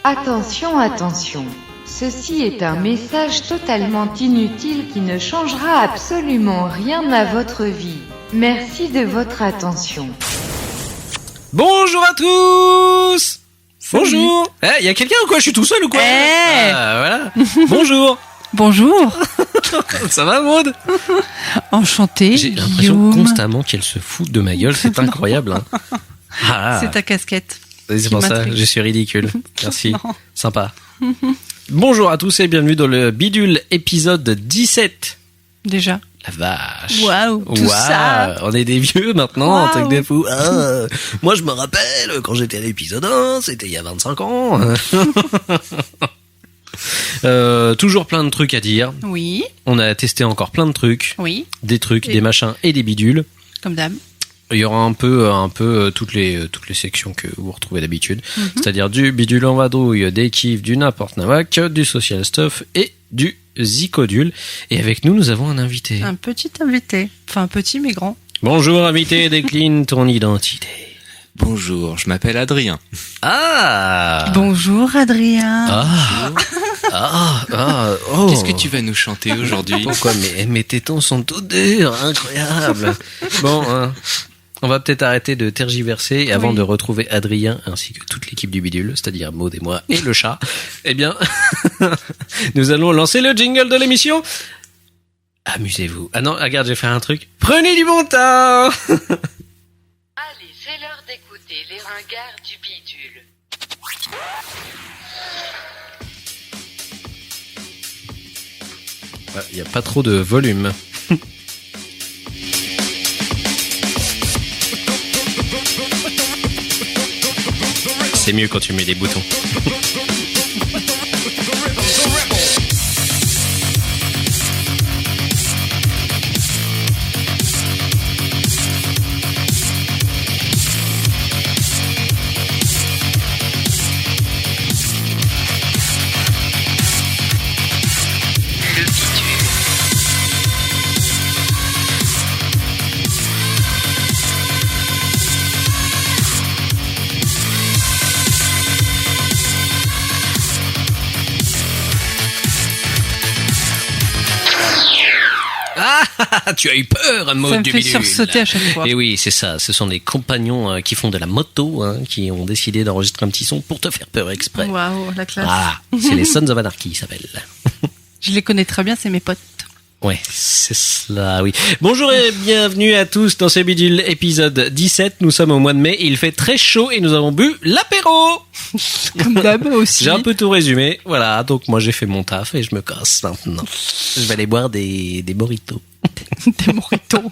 Attention, attention. Ceci est un message totalement inutile qui ne changera absolument rien à votre vie. Merci de votre attention. Bonjour à tous. Bonjour. Y a quelqu'un ou quoi? Je suis tout seul ou quoi? Voilà. Bonjour. Bonjour. Ça va, Maud? Enchantée. J'ai l'impression constamment qu'elle se fout de ma gueule. C'est incroyable. Hein. C'est ta casquette. C'est pour ça, je suis ridicule. Merci. Non. Sympa. Bonjour à tous et bienvenue dans le Bidule épisode 17. Déjà. La vache. Waouh, tout ça. On est des vieux maintenant, Wow. truc de fou. Moi, je me rappelle, quand j'étais à l'épisode 1, c'était il y a 25 ans. Toujours plein de trucs à dire. Oui. On a testé encore plein de trucs. Oui. Des trucs, Et- des machins et des bidules. Comme d'hab. Il y aura un peu toutes les sections que vous retrouvez d'habitude. C'est-à-dire du bidule en vadrouille, des kiffs, du n'importe nawak, du social stuff et du zicodule. Et avec nous avons un invité. Un petit invité. Enfin, petit mais grand. Bonjour invité, décline ton identité. Bonjour, je m'appelle Adrien. Ah. Bonjour Adrien. Oh. Qu'est-ce que tu vas nous chanter aujourd'hui? Pourquoi mes tétons sont tout durs, incroyable. Bon, on va peut-être arrêter de tergiverser avant Oui. de retrouver Adrien ainsi que toute l'équipe du bidule, c'est-à-dire Maud et moi et le chat. Eh bien, nous allons lancer le jingle de l'émission. Amusez-vous. Ah non, regarde, j'ai fait un truc. Prenez du bon temps. Allez, c'est l'heure d'écouter les ringards du bidule. Il n'y a pas trop de volume. C'est mieux quand tu mets des boutons. Ah, tu as eu peur, Maud Ça me du fait bidule. sursauter à chaque fois. Et oui, c'est ça. Ce sont des compagnons qui font de la moto, qui ont décidé d'enregistrer un petit son pour te faire peur exprès. Waouh, la classe. Ah, c'est les Sons of Anarchy, ils s'appellent. Je les connais très bien, c'est mes potes. Ouais, c'est cela, oui. Bonjour et bienvenue à tous dans ce bidule épisode 17. Nous sommes au mois de mai, il fait très chaud et nous avons bu l'apéro. Comme d'hab aussi. J'ai un peu tout résumé. Voilà, donc moi j'ai fait mon taf et je me casse maintenant. Je vais aller boire des burritos. Des mojitos.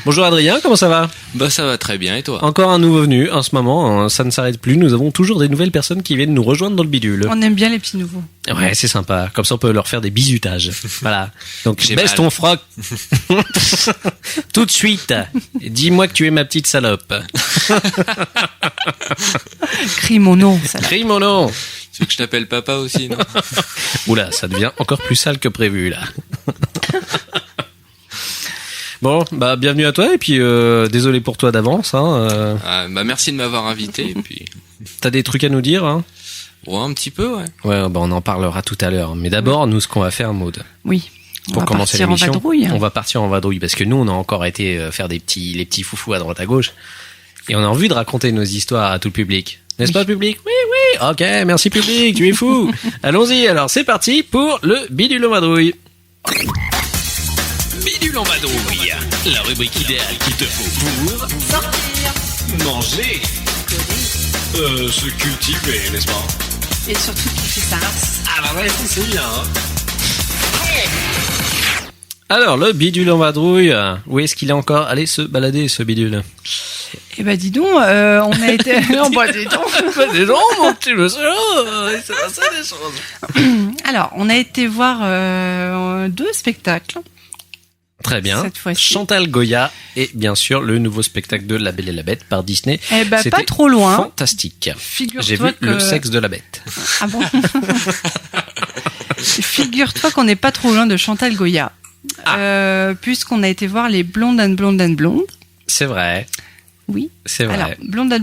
Bonjour Adrien, comment ça va? Bah ça va très bien, et toi? Encore un nouveau venu en ce moment, ça ne s'arrête plus. Nous avons toujours des nouvelles personnes qui viennent nous rejoindre dans le bidule. On aime bien les petits nouveaux. Ouais, c'est sympa. Comme ça, on peut leur faire des bisutages. Voilà. Donc, J'ai baisse mal. ton froc. Tout de suite. Dis-moi que tu es ma petite salope. Crie mon nom, ça. Crie mon nom. Tu veux que je t'appelle papa aussi, non? Oula, ça devient encore plus sale que prévu, là. Bon, bah, bienvenue à toi. Et puis, désolé pour toi d'avance. Ah, bah merci de m'avoir invité, et puis... T'as des trucs à nous dire, hein? Ouais, un petit peu, ouais. Ouais, bah, on en parlera tout à l'heure. Mais d'abord, nous, ce qu'on va faire, Maud. Oui. On Pour va commencer partir en l'émission, vadrouille. on va partir en vadrouille parce que nous, on a encore été faire les petits foufous à droite à gauche et on a envie de raconter nos histoires à tout le public. N'est-ce pas, public? Oui, oui. Ok, merci public, tu es fou. Allons-y. Alors, c'est parti pour le bidule en vadrouille. Bidule en vadrouille, la rubrique idéale qu'il te faut pour sortir, manger, se cultiver, n'est-ce pas? Et surtout qui fait sa race. Ah bah ouais, c'est bien. Alors, le bidule en vadrouille, où est-ce qu'il est encore allé se balader, ce bidule? Eh ben dis donc, on a été... non, bah dis donc. Dis donc, mon petit monsieur, il s'est passé des choses. Alors, on a été voir 2 spectacles. Très bien. Cette fois-ci. Chantal Goya et bien sûr le nouveau spectacle de La Belle et la Bête par Disney. Eh ben, C'était pas trop loin. Fantastique. Figure-toi J'ai vu que... le sexe de la bête. Ah bon? Figure-toi qu'on n'est pas trop loin de Chantal Goya. Puisqu'on a été voir les Blondes and Blondes and Blondes. C'est vrai. Oui. C'est vrai. Alors, Blonde.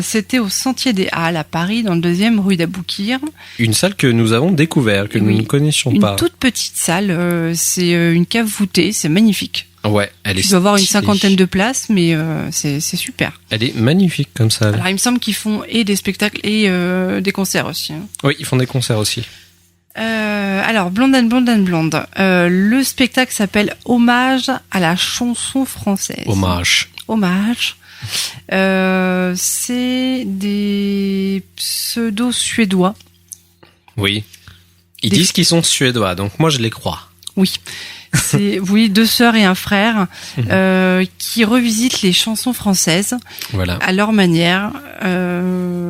C'était au Sentier des Halles à Paris, dans le 2e rue d'Aboukir. Une salle que nous avons découverte, que nous ne connaissions Une pas. toute petite salle. C'est une cave voûtée. C'est magnifique. Ouais, elle est. Tu dois avoir une stylée. 50aine de places, mais c'est super. Elle est magnifique comme ça. Alors, il me semble qu'ils font et des spectacles et des concerts aussi. Hein. Oui, ils font des concerts aussi. Alors, Blonde. Le spectacle s'appelle Hommage à la chanson française. Hommage. C'est des pseudos suédois. Oui. Ils disent qu'ils sont suédois, donc moi je les crois. Oui. C'est, oui, 2 sœurs et un frère, qui revisitent les chansons françaises. Voilà. À leur manière,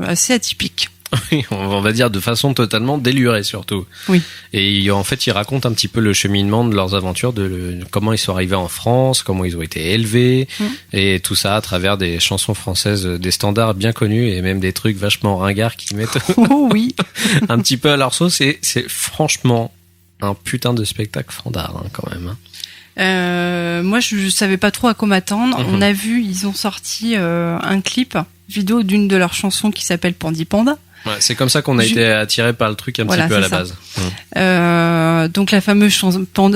assez atypique. Oui, on va dire de façon totalement délurée surtout. Oui. Et en fait, ils racontent un petit peu le cheminement de leurs aventures, de comment ils sont arrivés en France, comment ils ont été élevés, et tout ça à travers des chansons françaises, des standards bien connus et même des trucs vachement ringards qui mettent Oh oui. un petit peu à leur sauce. Et c'est franchement un putain de spectacle fandard hein, quand même. Moi, je savais pas trop à quoi m'attendre. On a vu, ils ont sorti un clip vidéo d'une de leurs chansons qui s'appelle Pandi Panda. Ouais, c'est comme ça qu'on a été attiré par le truc un petit peu à la base. Donc la fameuse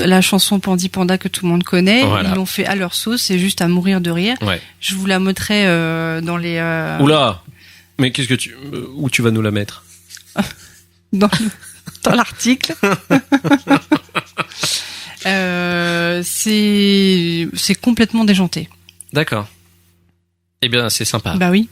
la chanson Pandi Panda que tout le monde connaît, voilà. Ils l'ont fait à leur sauce, c'est juste à mourir de rire. Ouais. Je vous la mettrai dans les... Oula. Mais qu'est-ce que où tu vas nous la mettre? dans l'article. C'est complètement déjanté. D'accord. Eh bien, c'est sympa. Bah oui.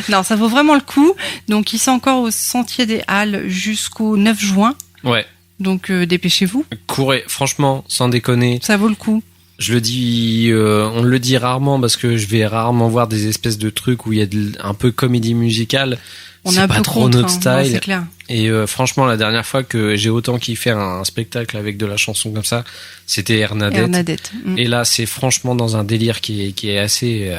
Non, ça vaut vraiment le coup. Donc, il sont encore au Sentier des Halles jusqu'au 9 juin. Ouais. Donc, dépêchez-vous. Courez, franchement, sans déconner. Ça vaut le coup. Je le dis, on le dit rarement parce que je vais rarement voir des espèces de trucs où il y a un peu comédie musicale. C'est pas trop notre style. Ouais, c'est clair. Et franchement, la dernière fois que j'ai autant kiffé un spectacle avec de la chanson comme ça, c'était Hernadette. Et là, c'est franchement dans un délire qui est assez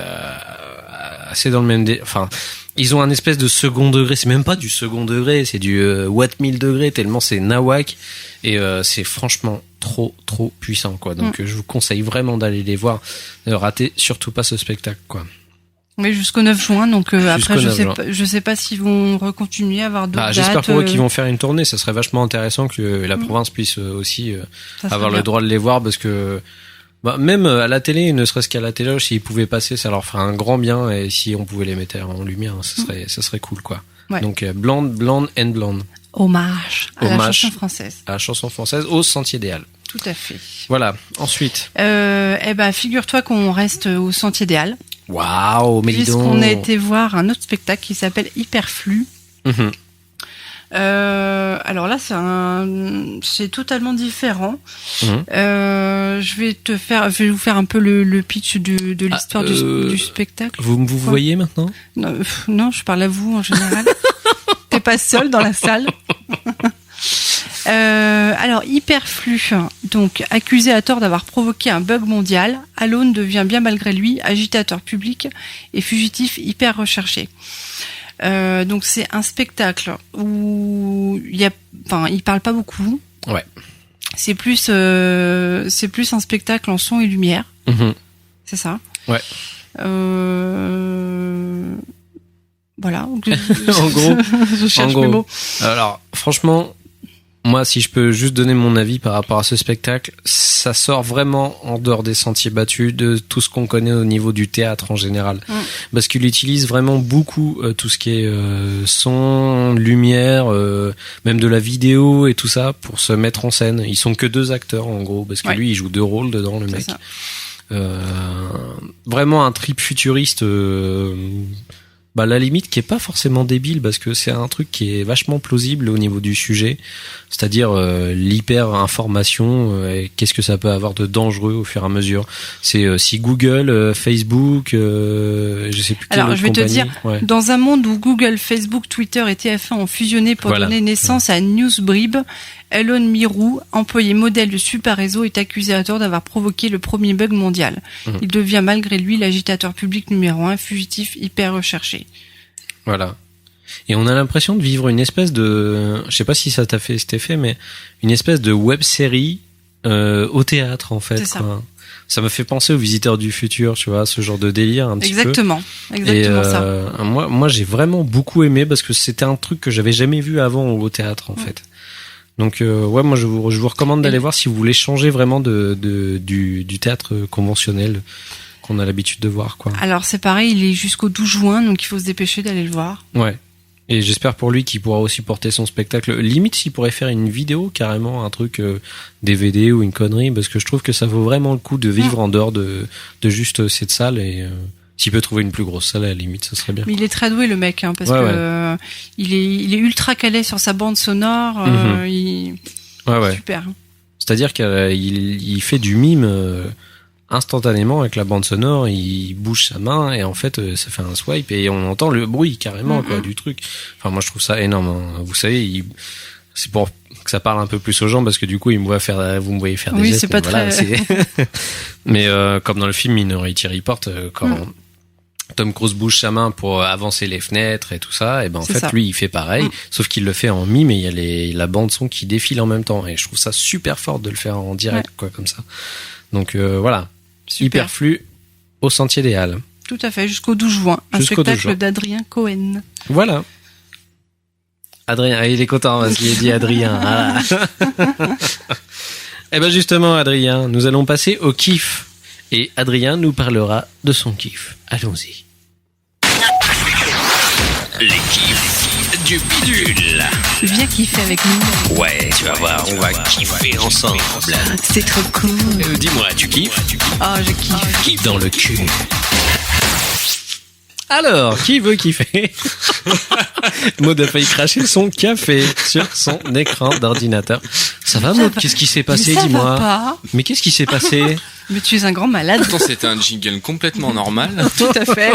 dans le même délire. Enfin, ils ont un espèce de second degré. C'est même pas du second degré, c'est du Watt 1000 degrés tellement c'est nawak. Et c'est franchement trop puissant, quoi. Donc, je vous conseille vraiment d'aller les voir. Ne ratez surtout pas ce spectacle, quoi. Oui, jusqu'au 9 juin, donc après je sais pas s'ils vont recontinuer à avoir d'autres dates. J'espère pour eux qu'ils vont faire une tournée, ça serait vachement intéressant que la province puisse aussi avoir le droit de les voir parce que même à la télé, ne serait-ce qu'à la télé, s'ils pouvaient passer, ça leur ferait un grand bien et si on pouvait les mettre en lumière, ça serait cool quoi. Ouais. Donc Blonde. Hommage à la chanson française. À la chanson française au Sentier des Halles. Tout à fait. Voilà, ensuite. Figure-toi qu'on reste au Sentier des Halles. Waouh, mais dis donc. Puisqu'on a été voir un autre spectacle qui s'appelle Hyperflux. Alors là, c'est totalement différent. Je vais vous faire un peu le pitch de l'histoire du spectacle. Vous voyez maintenant? Non, je parle à vous en général. T'es pas seul dans la salle. Alors, Hyperflux, donc accusé à tort d'avoir provoqué un bug mondial, Alone devient bien malgré lui agitateur public et fugitif hyper recherché. Donc c'est un spectacle où il parle pas beaucoup. Ouais. C'est plus un spectacle en son et lumière. C'est ça. Ouais. Voilà. En gros. Je cherche mes mots. Alors, franchement, moi, si je peux juste donner mon avis par rapport à ce spectacle, ça sort vraiment en dehors des sentiers battus de tout ce qu'on connaît au niveau du théâtre en général. Parce qu'il utilise vraiment beaucoup tout ce qui est son, lumière, même de la vidéo et tout ça pour se mettre en scène. Ils sont que 2 acteurs en gros, parce que lui, il joue 2 rôles dedans, le mec. Vraiment un trip futuriste... la limite qui est pas forcément débile parce que c'est un truc qui est vachement plausible au niveau du sujet, c'est-à-dire l'hyper information et qu'est-ce que ça peut avoir de dangereux au fur et à mesure. C'est si Google, Facebook, je sais plus quelle autre compagnie. Alors je vais te dire, dans un monde où Google, Facebook, Twitter et TF1 ont fusionné pour donner naissance à Newsbrib, Elon Mirou, employé modèle de Super Réseau, est accusé à tort d'avoir provoqué le premier bug mondial. Il devient malgré lui l'agitateur public numéro 1, fugitif hyper recherché. Voilà. Et on a l'impression de vivre une espèce de... Je sais pas si ça t'a fait cet effet, mais une espèce de web-série au théâtre en fait. C'est ça. Quoi. Ça me fait penser aux Visiteurs du futur, tu vois, ce genre de délire un petit Exactement. peu. Exactement ça. Moi, j'ai vraiment beaucoup aimé parce que c'était un truc que j'avais jamais vu avant au théâtre en fait. Donc moi je vous recommande d'aller voir si vous voulez changer vraiment du théâtre conventionnel qu'on a l'habitude de voir, quoi. Alors c'est pareil, il est jusqu'au 12 juin, donc il faut se dépêcher d'aller le voir. Ouais. Et j'espère pour lui qu'il pourra aussi porter son spectacle. Limite, s'il pourrait faire une vidéo, carrément, un truc DVD ou une connerie, parce que je trouve que ça vaut vraiment le coup de vivre en dehors de juste cette salle. Et s'il peut trouver une plus grosse salle, à la limite, ça serait bien. Mais il est très doué, le mec, hein, parce que il est ultra calé sur sa bande sonore. Super. C'est-à-dire qu'il fait du mime instantanément avec la bande sonore, il bouge sa main et en fait ça fait un swipe et on entend le bruit carrément quoi du truc. Enfin moi je trouve ça énorme. Hein. Vous savez, c'est pour que ça parle un peu plus aux gens parce que du coup vous me voyez faire des gestes. C'est pas voilà, très. Mais comme dans le film Minority Report, quand Tom Cruise bouge sa main pour avancer les fenêtres et tout ça, et ben en fait lui il fait pareil, sauf qu'il le fait en mime et il y a la bande son qui défile en même temps et je trouve ça super fort de le faire en direct quoi comme ça. Donc voilà. Super. Hyperflu au Sentier des Halles. Tout à fait, jusqu'au 12 juin. Un spectacle d'Adrien Cohen. Voilà. Adrien, il est content parce qu'il a dit Adrien. Ah. Eh ben justement, Adrien, nous allons passer au kiff. Et Adrien nous parlera de son kiff. Allons-y. Les kiffs du bidule. Viens kiffer avec nous. Ouais, tu vas voir, on va kiffer ensemble. C'est trop cool. Dis-moi, tu kiffes? Ah, je kiffe. Kiffe dans le cul. Alors, qui veut kiffer? Maud a failli cracher son café sur son écran d'ordinateur. Ça va, Maud? Qu'est-ce qui s'est passé? Dis-moi. Va pas. Mais qu'est-ce qui s'est passé? Mais tu es un grand malade. Pourtant, c'était un jingle complètement normal. Tout à fait.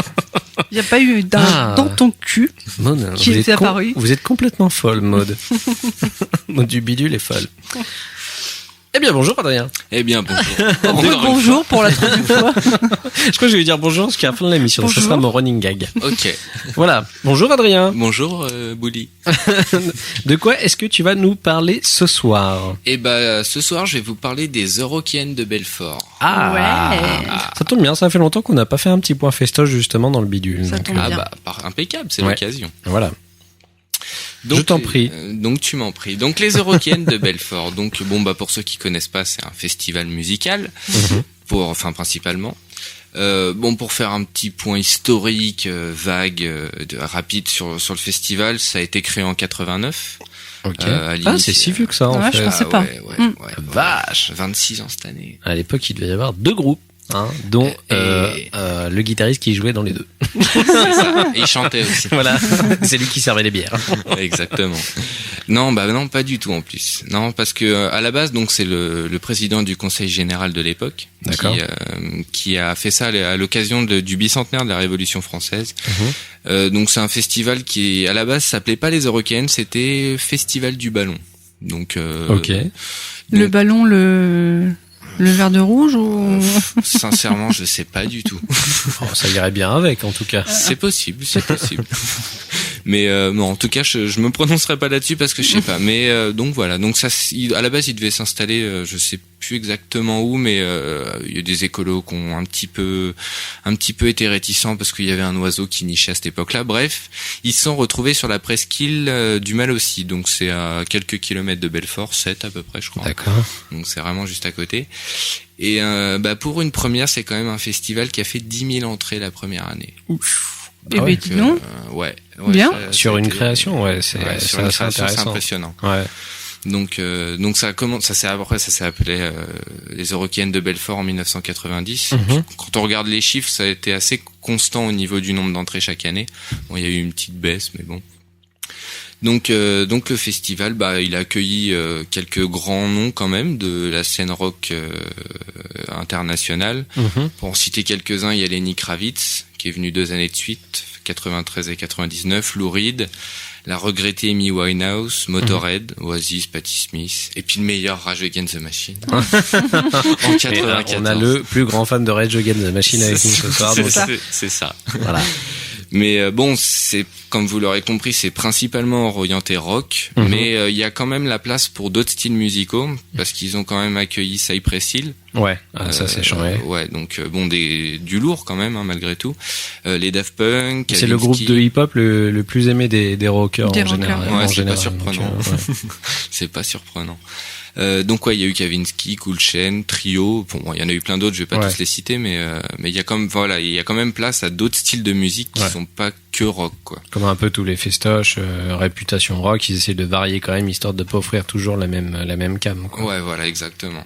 Il n'y a pas eu dans ton cul Maud, qui est apparu. Vous êtes complètement folle, Maud. Maud du bidule est folle. Eh bien, bonjour, Adrien. Eh bien, bonjour. Bonjour pour la troisième fois. Je crois que je vais dire bonjour parce qu'à la fin de l'émission, Bonjour. ça sera mon running gag. Ok. Voilà. Bonjour, Adrien. Bonjour, Bouli. De quoi est-ce que tu vas nous parler ce soir? Eh ben, ce soir, je vais vous parler des Eurokéennes de Belfort. Ah, ouais. Ça tombe bien, ça fait longtemps qu'on n'a pas fait un petit point festoche justement dans le bidule. Ça tombe bien. Impeccable, c'est l'occasion. Voilà. Donc, je t'en prie. Donc tu m'en pries. Donc les Eurokéennes de Belfort. Donc pour ceux qui connaissent pas, c'est un festival musical principalement. Pour faire un petit point historique, vague, rapide sur le festival, ça a été créé en 89. Ok. C'est si vieux que ça en fait. Je pensais pas. Ouais, Vache. 26 ans cette année. À l'époque, il devait y avoir 2 groupes. Dont le guitariste qui jouait dans les 2. C'est ça. Et il chantait aussi. Voilà, c'est lui qui servait les bières. Exactement. Non, pas du tout en plus. Non, parce que à la base, donc c'est le président du Conseil général de l'époque qui a fait ça à l'occasion du bicentenaire de la Révolution française. Donc c'est un festival qui à la base s'appelait pas les Eurokéennes, c'était Festival du ballon. Donc le ballon, le vert de rouge ou sincèrement, je sais pas du tout. Ça irait bien avec, en tout cas. C'est possible. Mais en tout cas, je me prononcerai pas là-dessus parce que je sais pas. Mais donc voilà. Donc ça, à la base, il devait s'installer, je sais plus exactement où, mais il y a des écolos qui ont un petit peu été réticents parce qu'il y avait un oiseau qui nichait à cette époque-là. Bref, ils se sont retrouvés sur la presqu'île du Malaucie. Donc c'est à quelques kilomètres de Belfort, 7 à peu près, je crois. D'accord. Donc c'est vraiment juste à côté. Et pour une première, c'est quand même un festival qui a fait 10 000 entrées la première année. Ouf. Dis donc. Bien. Sur une création, c'est impressionnant. Ouais. Donc ça s'est appelé les Eurokéennes de Belfort en 1990. Quand on regarde les chiffres, ça a été assez constant au niveau du nombre d'entrées chaque année. Bon, il y a eu une petite baisse, mais bon. Donc le festival, il a accueilli quelques grands noms quand même de la scène rock internationale. Pour en citer quelques-uns, il y a Lenny Kravitz qui est venu 2 années de suite, 93 et 99, Lou Reed, la regrettée Amy Winehouse, Motorhead, Oasis, Patti Smith, et puis le meilleur Rage Against the Machine. En 94. On a le plus grand fan de Rage Against the Machine avec nous ce soir. C'est ça. Voilà. Mais bon, c'est comme vous l'aurez compris, c'est principalement orienté rock, mais il y a quand même la place pour d'autres styles musicaux parce qu'ils ont quand même accueilli Cypress Hill. Ouais, ça c'est changé. Ouais, donc bon, du lourd quand même, hein, malgré tout. Les Daft Punk. C'est le groupe de hip-hop le plus aimé des rockers en général. Ouais, en c'est général, pas surprenant. Donc, ouais. C'est pas surprenant. Donc ouais, il y a eu Kavinsky, Cool Chain, Trio. Bon, il y en a eu plein d'autres, je vais pas tous les citer, mais il y a comme il y a quand même place à d'autres styles de musique qui sont pas que rock, quoi. Comme un peu tous les festoches, réputation rock, ils essaient de varier quand même histoire de pas offrir toujours la même cam, quoi. Ouais, voilà, exactement.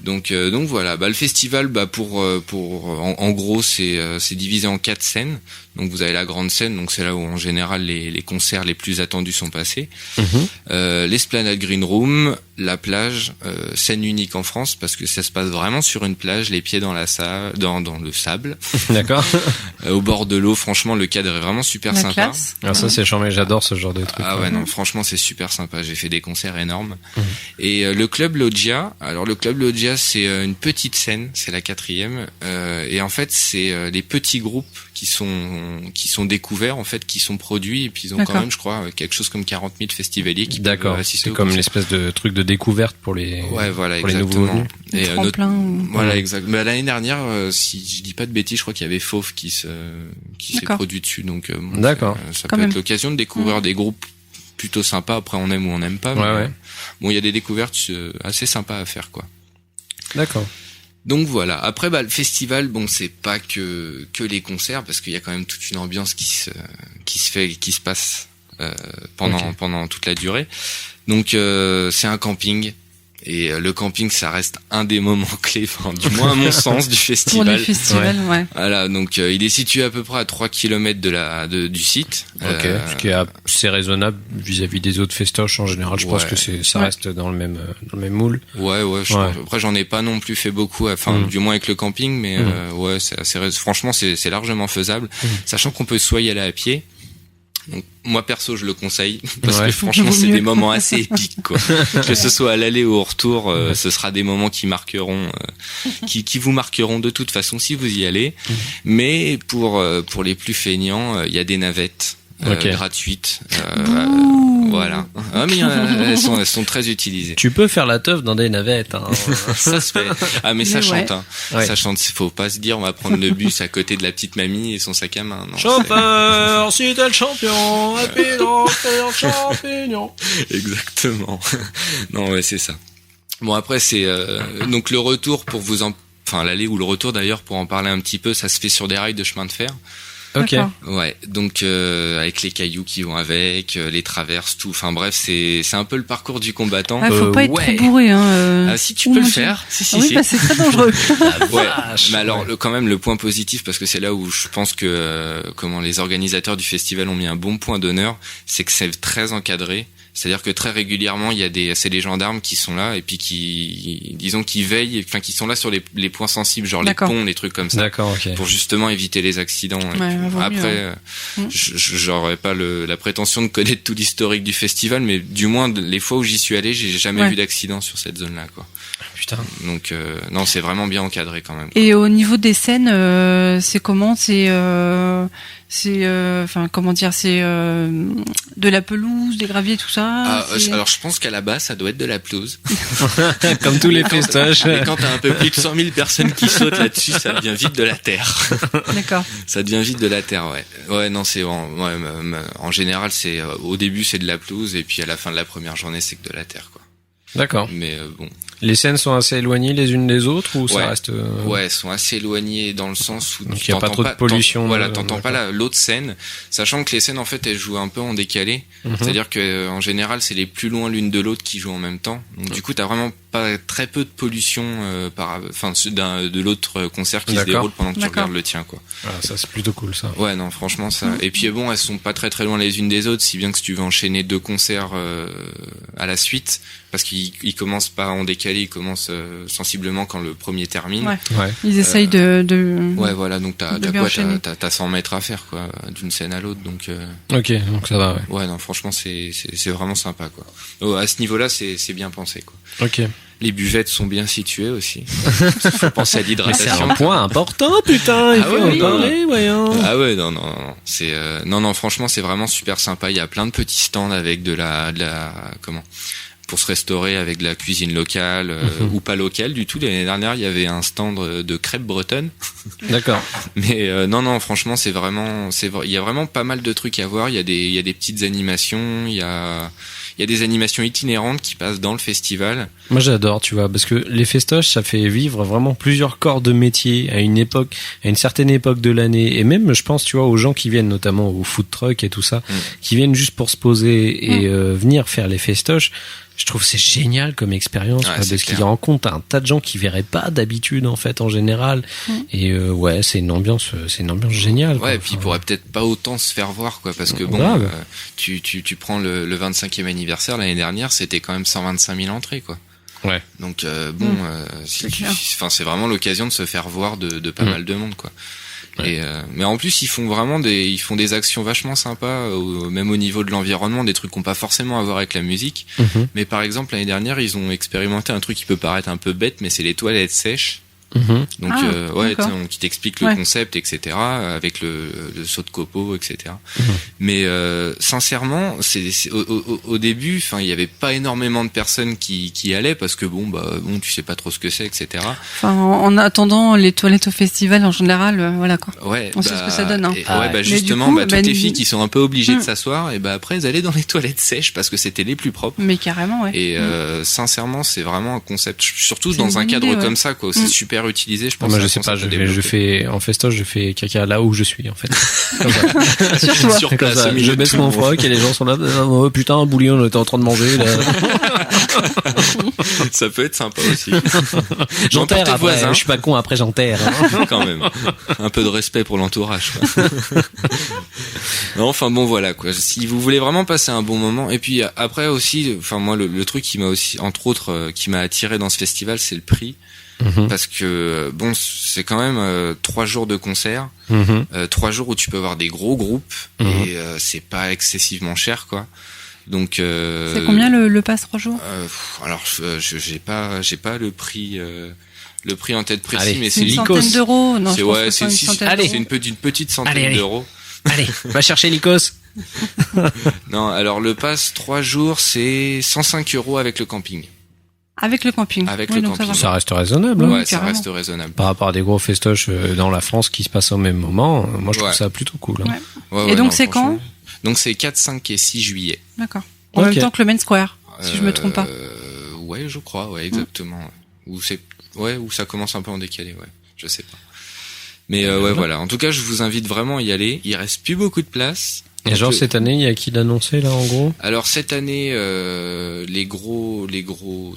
Donc voilà, le festival, en gros, c'est divisé en 4 scènes. Donc vous avez la grande scène, donc c'est là où en général les concerts les plus attendus sont passés. L'Esplanade Green Room, la plage, scène unique en France parce que ça se passe vraiment sur une plage, les pieds dans dans le sable. D'accord. Au bord de l'eau, franchement le cadre est vraiment super sympa. Classe. Alors ça c'est charmé, j'adore ce genre de truc. Ah ouais, non, franchement c'est super sympa. J'ai fait des concerts énormes. Et le club Loggia, alors le club Loggia c'est une petite scène, c'est la 4e, et en fait c'est les petits groupes qui sont découverts en fait, qui sont produits, et puis ils ont quand même, je crois, quelque chose comme 40 000 festivaliers qui peuvent assister. C'est comme l'espèce de truc de découverte pour les nouveaux venus. Et tremplin, voilà, exact. Mais l'année dernière, si je dis pas de bêtises, je crois qu'il y avait Fauve qui s'est produit dessus, donc d'accord. Ça peut être l'occasion de découvrir des groupes plutôt sympas. Après, on aime ou on n'aime pas. Mais bon, il y a des découvertes assez sympas à faire, quoi. D'accord. Donc voilà. Après, le festival, bon, c'est pas que les concerts, parce qu'il y a quand même toute une ambiance qui se passe pendant toute la durée. Donc c'est un camping. Et le camping, ça reste un des moments clés, enfin, du moins à mon sens, du festival. Pour les festivals, ouais. Voilà, donc il est situé à peu près à 3 km du site. Ok, ce qui est assez raisonnable vis-à-vis des autres festoches en général. Je pense que ça reste dans le même moule. Ouais. Après, j'en ai pas non plus fait beaucoup, enfin, du moins avec le camping, mais c'est assez, franchement, c'est largement faisable, sachant qu'on peut soit y aller à pied. Donc, moi perso je le conseille parce que franchement c'est des moments assez épiques, quoi. Que ce soit à l'aller ou au retour, ce sera des moments qui marqueront qui vous marqueront de toute façon si vous y allez. Mais pour les plus feignants, il y a des navettes gratuites, voilà. Ah, mais elles sont très utilisées. Tu peux faire la teuf dans des navettes, hein. Ça se fait. Ah, mais ça chante, hein. Ça chante. Faut pas se dire on va prendre le bus à côté de la petite mamie et son sac à main. Non, chauffeur, si t'es le champion, appuie dans le champignon. Exactement. Non, ouais, c'est ça. Bon, après c'est donc le retour l'aller ou le retour d'ailleurs, pour en parler un petit peu, ça se fait sur des rails de chemin de fer. Ok. Ouais, donc avec les cailloux qui vont avec, les traverses, tout. Enfin bref, c'est un peu le parcours du combattant. Ah, faut pas être trop bourré, hein. Ah, si tu peux le faire. Si. C'est très dangereux. Ouais. Mais alors quand même le point positif, parce que c'est là où je pense que les organisateurs du festival ont mis un bon point d'honneur, c'est que c'est très encadré. C'est-à-dire que très régulièrement, c'est les gendarmes qui sont là et puis qui veillent, enfin qui sont là sur les points sensibles, genre les ponts, les trucs comme ça. D'accord, ok. Pour justement éviter les accidents. Après, j'aurais pas la prétention de connaître tout l'historique du festival, mais du moins les fois où j'y suis allé, j'ai jamais vu d'accident sur cette zone-là, quoi. Putain. Donc non, c'est vraiment bien encadré quand même. Et au niveau des scènes, c'est comment? C'est comment dire, c'est de la pelouse, des graviers, tout ça. Alors je pense qu'à la base ça doit être de la pelouse. Comme tous les festoches. Et quand t'as un peu plus de 100 000 personnes qui sautent là-dessus, ça devient vite de la terre. D'accord. Ça devient vite de la terre, ouais. Ouais, non, c'est en général c'est au début c'est de la pelouse et puis à la fin de la première journée c'est que de la terre, quoi. D'accord. Mais bon. Les scènes sont assez éloignées les unes des autres ou ça reste Ouais, elles sont assez éloignées dans le sens où donc il y a pas trop de pollution. Voilà, t'entends pas l'autre scène, sachant que les scènes en fait elles jouent un peu en décalé. C'est-à-dire que en général, c'est les plus loin l'une de l'autre qui jouent en même temps. Donc du coup, t'as vraiment pas très peu de pollution de l'autre concert qui se déroule pendant que tu regardes le tien, quoi. Ah, ça c'est plutôt cool, ça. Ouais, non, franchement ça. Et puis bon, elles sont pas très très loin les unes des autres, si bien que si tu veux enchaîner 2 concerts à la suite, parce qu'ils commencent pas en décalé, ils commencent sensiblement quand le premier termine. Ouais. Ils essayent de ouais, voilà, donc t'as 100 mètres à faire, quoi, d'une scène à l'autre, donc ok, donc ça va, ouais. Ouais, non, franchement c'est vraiment sympa, quoi. À ce niveau-là, c'est bien pensé, quoi. Ok. Les buvettes sont bien situées aussi. Faut penser à Mais c'est l'hydratation. un point important, putain. Il Ah faut ouais, en oui. parler, voyons. Ah ouais, non, c'est non, franchement, c'est vraiment super sympa. Il y a plein de petits stands avec de la comment, pour se restaurer avec de la cuisine locale ou pas locale du tout. L'année dernière, il y avait un stand de crêpes bretonnes. D'accord. Mais non, franchement, il y a vraiment pas mal de trucs à voir. Il y a des petites animations, il y a des animations itinérantes qui passent dans le festival. Moi, j'adore, tu vois, parce que les festoches, ça fait vivre vraiment plusieurs corps de métier à une certaine époque de l'année. Et même, je pense, tu vois, aux gens qui viennent, notamment aux food trucks et tout ça, qui viennent juste pour se poser et venir faire les festoches. Je trouve que c'est génial comme expérience, Ouais, quoi, c'est parce clair. qu'il rencontre un tas de gens qui verraient pas d'habitude, en fait, en général. Et ouais, c'est une ambiance géniale. quoi. Ouais, et puis il pourrait peut-être pas autant se faire voir, quoi, parce que bon, Grave. tu prends le 25e anniversaire l'année dernière, c'était quand même 125 000 entrées, quoi. Ouais. Donc C'est clair. c'est vraiment l'occasion de se faire voir de pas mal de monde, quoi. Et mais en plus ils font des actions vachement sympas, même au niveau de l'environnement, des trucs qu'on pas forcément à voir avec la musique. Mhm. Mais par exemple l'année dernière ils ont expérimenté un truc qui peut paraître un peu bête, mais c'est les toilettes sèches. Mhm. Donc Ah, ouais, d'accord. qui t'explique le Ouais. concept, etc. Avec le saut de copeaux, etc. Mhm. Mais sincèrement, au début, enfin, il y avait pas énormément de personnes qui y allaient parce que bon, tu sais pas trop ce que c'est, etc. Enfin, en attendant les toilettes au festival en général, voilà quoi. Ouais, On sait ce que ça donne, hein. et Ah, ouais, mais du justement, coup, toutes les filles qui sont un peu obligées de Mm. s'asseoir, et après elles allaient dans les toilettes sèches parce que c'était les plus propres. Mais carrément, ouais. Et sincèrement, c'est vraiment un concept, surtout C'est dans une un bonne cadre idée, ouais. comme ça, quoi. où C'est super utilisé, je pense. Moi, c'est je un sais pas, concept à je développer. fais, en festoche, je fais caca là où je suis, en fait. Comme ça. Sur toi. Sur Comme place, ça, au milieu je de baisse tout le mon monde. froc et les gens sont là, oh putain, un bouillon, on était en train de manger, là. Ça peut être sympa aussi. J'enterre N'importe après, voisin. je suis pas con, après j'enterre. hein. Quand même. Un peu de respect pour l'entourage, quoi. Non, enfin bon, voilà, quoi. Si vous voulez vraiment passer un bon moment, et puis après aussi, enfin moi, le truc qui m'a aussi, entre autres, qui m'a attiré dans ce festival, c'est le prix. Mhm. Parce que bon, c'est quand même 3 jours de concert, Mhm. 3 jours où tu peux avoir des gros groupes Mhm. et c'est pas excessivement cher, quoi. Donc C'est combien le pass 3 jours? alors j'ai pas le prix en tête précis, Allez, mais C'est c'est une Lycos. centaine d'euros. Non, c'est je pense ouais, que c'est une six- centaine Allez. c'est d'euros. une petite centaine Allez. d'euros. Allez, va chercher Lycos. Non, alors le pass 3 jours, c'est 105 € avec le camping. Avec le camping. Avec Oui, le donc ça camping. va. Ça reste raisonnable. hein. Oui, Ouais, ça carrément. reste raisonnable. Par rapport à des gros festoches dans la France qui se passent au même moment, moi je trouve Ouais. ça plutôt cool. hein. Ouais. Ouais, Et donc non, c'est franchement. Donc c'est 4, 5 et 6 juillet. D'accord. En Ok. même temps que le Main Square, si je me trompe pas. Ouais, je crois, ouais, exactement. Ou ça commence un peu en décalé, ouais. Je sais pas. Mais ouais, voilà. En tout cas, je vous invite vraiment à y aller. Il reste plus beaucoup de place. Et Donc, genre cette année, il y a qui l'annoncer là en gros? alors cette année, les gros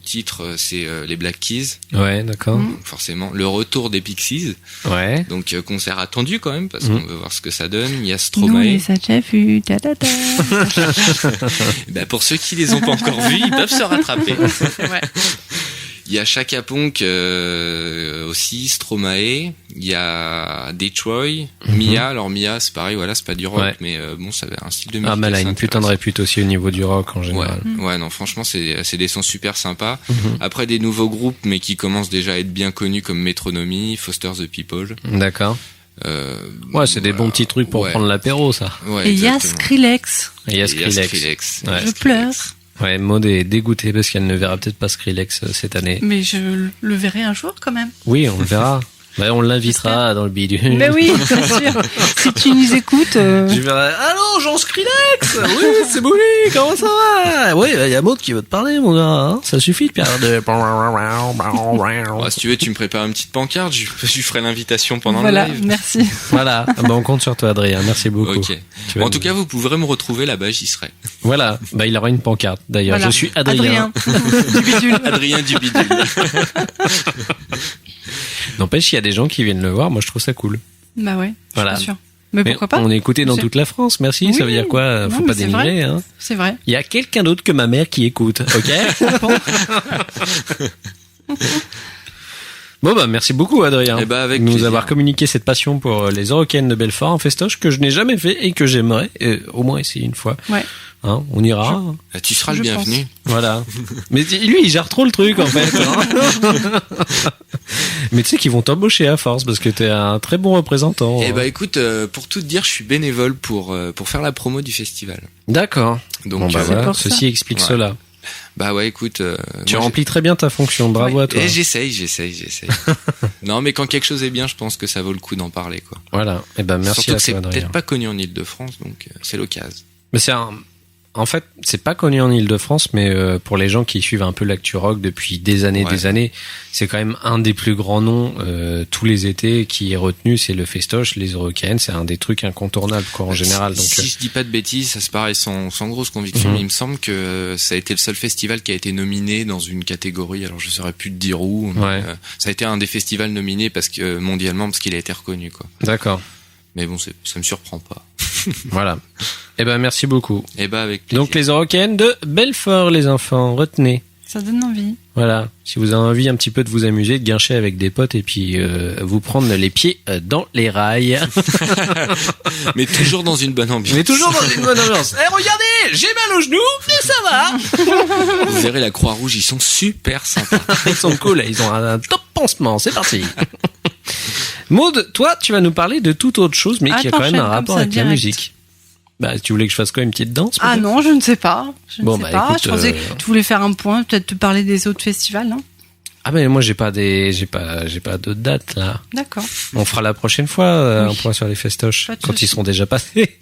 titres, c'est les Black Keys, Ouais, d'accord. Mm. donc forcément le retour des Pixies, Ouais. donc concert attendu quand même parce Mhm. qu'on veut voir ce que ça donne. Il y a Nous Stromae. les a déjà vus. Ta ta ta. Bah, pour ceux qui les ont pas encore vus, ils peuvent se rattraper. Ouais. Il y a Chaka Ponk aussi, Stromae. Il y a Detroit, Mia. Alors Mia, c'est pareil, voilà, c'est pas du rock, Ouais. mais bon, ça a un style de musique. Ah, mais elle a assez une putain de intéressant. répute aussi au niveau du rock en Ouais, général. ouais, non, franchement, c'est des sons super sympas. Mhm. Après, des nouveaux groupes, mais qui commencent déjà à être bien connus comme Metronomy, Foster the People. D'accord. Ouais, c'est des bons petits trucs pour ouais. prendre l'apéro, ça. Ouais, Et il y a exactement. Skrillex. Et il y a Et il y a Skrillex. Skrillex. Ouais. Je pleure. Ouais, Maud est dégoûtée parce qu'elle ne verra peut-être pas Skrillex cette année. Mais je le verrai un jour quand même. Oui, on le verra. Bah, on l'invitera dans le bidule. Mais oui, bien sûr. Si tu nous écoutes, Je verrai, allô, Jean Skrillex! Oui, c'est Bouli, comment ça va? Oui, il y a Maud qui veut te parler, mon gars, hein. Ça suffit de perdre de... Ah, si tu veux, tu me prépares une petite pancarte, je lui ferai l'invitation pendant voilà, le live. merci. Voilà. Ah bah, on compte sur toi, Adrien. Merci beaucoup. Ok. Tu vas En tout nous- cas, vous pourrez me retrouver là-bas, j'y serai. Voilà. Bah, il aura une pancarte. D'ailleurs, Voilà. je suis Adrien. Du bidule. Adrien du bidule. N'empêche, il y a des gens qui viennent le voir. Moi, je trouve ça cool. Bah ouais, Voilà. je suis sûr. Mais Mais pourquoi pas? on est écouté dans C'est- toute la France. Merci. Oui, ça veut dire quoi? Faut non, pas mais c'est dénigrer, hein. C'est vrai. Il y a quelqu'un d'autre que ma mère qui écoute. Ok? Bon bah merci beaucoup Adrien Eh bah, avec de nous plaisir. avoir communiqué cette passion pour les Eurocaines de Belfort en festoche que je n'ai jamais fait et que j'aimerais au moins essayer une fois. Ouais. Hein, on ira. Tu seras le Je bienvenu. Voilà. Mais lui, il gère trop le truc, en fait. hein. Mais tu sais qu'ils vont t'embaucher à force parce que t'es un très bon représentant. Eh bah écoute, pour tout te dire, je suis bénévole pour faire la promo du festival. D'accord. Donc Bon bah c'est voilà, pour ça. ceci explique Ouais. cela. bah ouais, écoute, Tu moi, remplis très bien ta fonction, bravo Ouais. à toi. j'essaye. Non, mais quand quelque chose est bien, je pense que ça vaut le coup d'en parler, quoi. Voilà. Et ben merci Surtout à que c'est toi Adrien. peut-être pas connu en Île-de-France, donc c'est l'occasion. Mais en fait, c'est pas connu en Île-de-France, mais pour les gens qui suivent un peu l'actu rock depuis des années, c'est quand même un des plus grands noms tous les étés qui est retenu, c'est le festoche, les Eurocaines, c'est un des trucs incontournables quoi en général. Donc Si je dis pas de bêtises, ça se paraît sans grosse conviction, mais il me semble que ça a été le seul festival qui a été nominé dans une catégorie. Alors je saurais plus te dire où. Mais, Ouais. ça a été un des festivals nominés parce que mondialement parce qu'il a été reconnu, quoi. d'accord. Mais bon, ça me surprend pas. Voilà. Eh ben merci beaucoup. Et bah avec plaisir. Donc les Eurocaines de Belfort, les enfants, retenez. Ça donne envie. Voilà. Si vous avez envie un petit peu de vous amuser, de guincher avec des potes et puis vous prendre les pieds dans les rails. Mais toujours dans une bonne ambiance. Mais toujours dans une bonne ambiance. Eh regardez, j'ai mal au genou, mais ça va. Vous verrez la Croix-Rouge, ils sont super sympas. Ils sont cool, ils ont un top pansement, c'est parti. Maud, toi, tu vas nous parler de toute autre chose, mais qui a Attends, quand même un enchaîne rapport comme ça, avec la direct. musique. Bah, tu voulais que je fasse quoi, une petite danse Ah peut-être non, je ne sais pas. Je ne Bon, sais bah, pas. écoute, Je pensais que tu voulais faire un point, peut-être te parler des autres festivals, non? Ah mais moi j'ai pas d'autres dates là. D'accord. On fera la prochaine fois un point sur les festoches Pas de quand souci. ils seront déjà passés.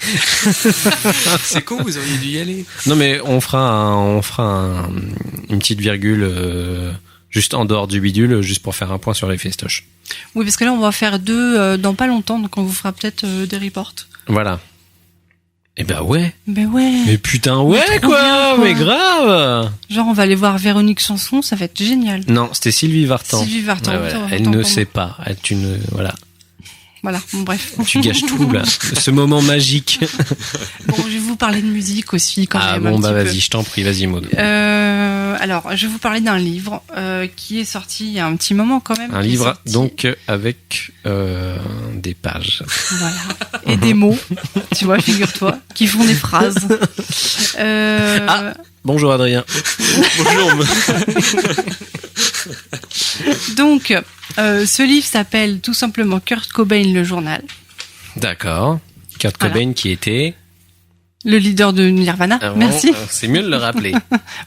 C'est con, vous auriez dû y aller. Non mais on fera une petite virgule juste en dehors du bidule, juste pour faire un point sur les festoches. Oui, parce que là, on va faire deux dans pas longtemps, donc on vous fera peut-être des reports. Voilà. Eh ben ouais. Ben ouais. Mais putain ouais trop quoi, bien, quoi. mais grave. Genre, on va aller voir Véronique Sanson, ça va être génial. Non, c'était Sylvie Vartan. Sylvie Vartan, Ouais, autant- voilà. autant Elle pour ne moi. sait pas. Tu ne voilà. Voilà, bon, bref. Tu gâches tout là. Ce moment magique. Bon, je vais vous parler de musique aussi, quand Ah même. bon un bah petit peu. vas-y, je t'en prie, vas-y Maud. Alors, je vais vous parler d'un livre qui est sorti il y a un petit moment quand même. Un qui est livre sorti. donc avec des pages. Voilà. Et des mots, tu vois, figure-toi, qui font des phrases. Ah. Bonjour Adrien. Bonjour. Donc, ce livre s'appelle tout simplement Kurt Cobain, le journal. D'accord. Kurt Voilà. Cobain qui était. Le leader de Nirvana. Ah bon, Merci. C'est mieux de le rappeler.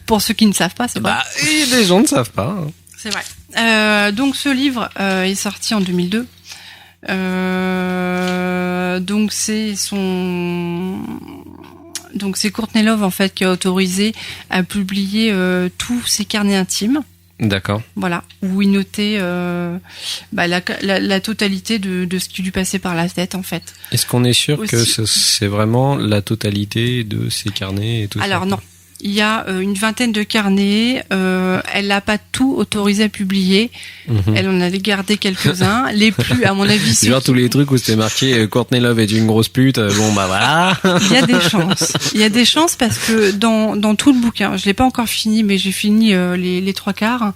Pour ceux qui ne savent pas, c'est vrai. Bah, et les gens ne savent pas. hein. C'est vrai. Donc ce livre est sorti en 2002. Donc c'est Courtney Love en fait qui a autorisé à publier tous ses carnets intimes. D'accord. Voilà, où il notait la totalité de ce qui lui passait par la tête en fait. Est-ce qu'on est sûr Aussi. que c'est vraiment la totalité de ces carnets et tout ça? Alors non. Il y a une vingtaine de carnets. Elle n'a pas tout autorisé à publier. Mhm. Elle en a gardé quelques-uns. Les plus, à mon avis, ceux Genre qui- tous les trucs où c'était marqué Courtney Love est une grosse pute. Bon bah voilà. il y a des chances. Il y a des chances parce que dans tout le bouquin, je l'ai pas encore fini, mais j'ai fini les trois quarts.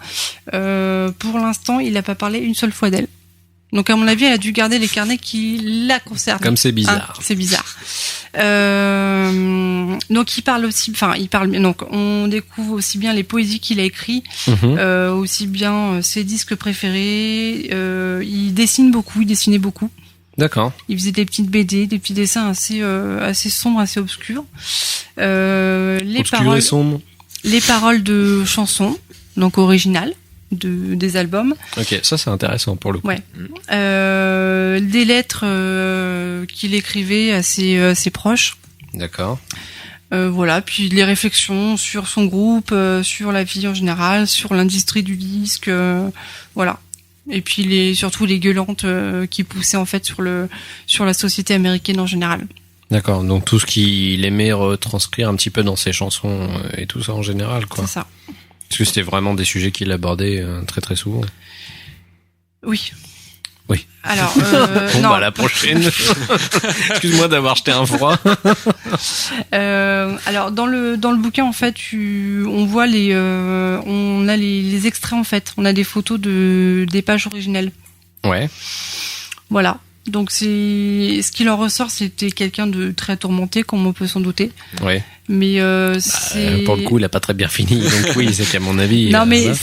Pour l'instant, il n'a pas parlé une seule fois d'elle. Donc à mon avis, elle a dû garder les carnets qui la concernent. Comme c'est bizarre. C'est bizarre. Donc il parle aussi, donc on découvre aussi bien les poésies qu'il a écrites, Mhm. aussi bien ses disques préférés. Il dessinait beaucoup. D'accord. Il faisait des petites BD, des petits dessins assez sombres, assez obscurs. Les Obscur et sombre. paroles de chansons, donc originales des albums. Ok, ça c'est intéressant pour le coup. Ouais. Des lettres qu'il écrivait à ses proches. D'accord. Voilà, puis les réflexions sur son groupe, sur la vie en général, sur l'industrie du disque, voilà. Et puis surtout les gueulantes qui poussaient en fait sur la société américaine en général. D'accord. Donc tout ce qu'il aimait retranscrire un petit peu dans ses chansons et tout ça en général, quoi. C'est ça. Parce que c'était vraiment des sujets qu'il abordait très très souvent. Oui. Oui. Alors, Bon, non. bah, la prochaine. Excuse-moi d'avoir jeté un froid. Alors dans le bouquin en fait, on voit on a les extraits en fait, on a des photos des pages originelles. Ouais. Voilà. Donc ce qu'il en ressort, c'était quelqu'un de très tourmenté, comme on peut s'en douter. Ouais. Mais c'est Pour le coup, il a pas très bien fini. Donc oui, c'est qu'à mon avis. non mais voilà.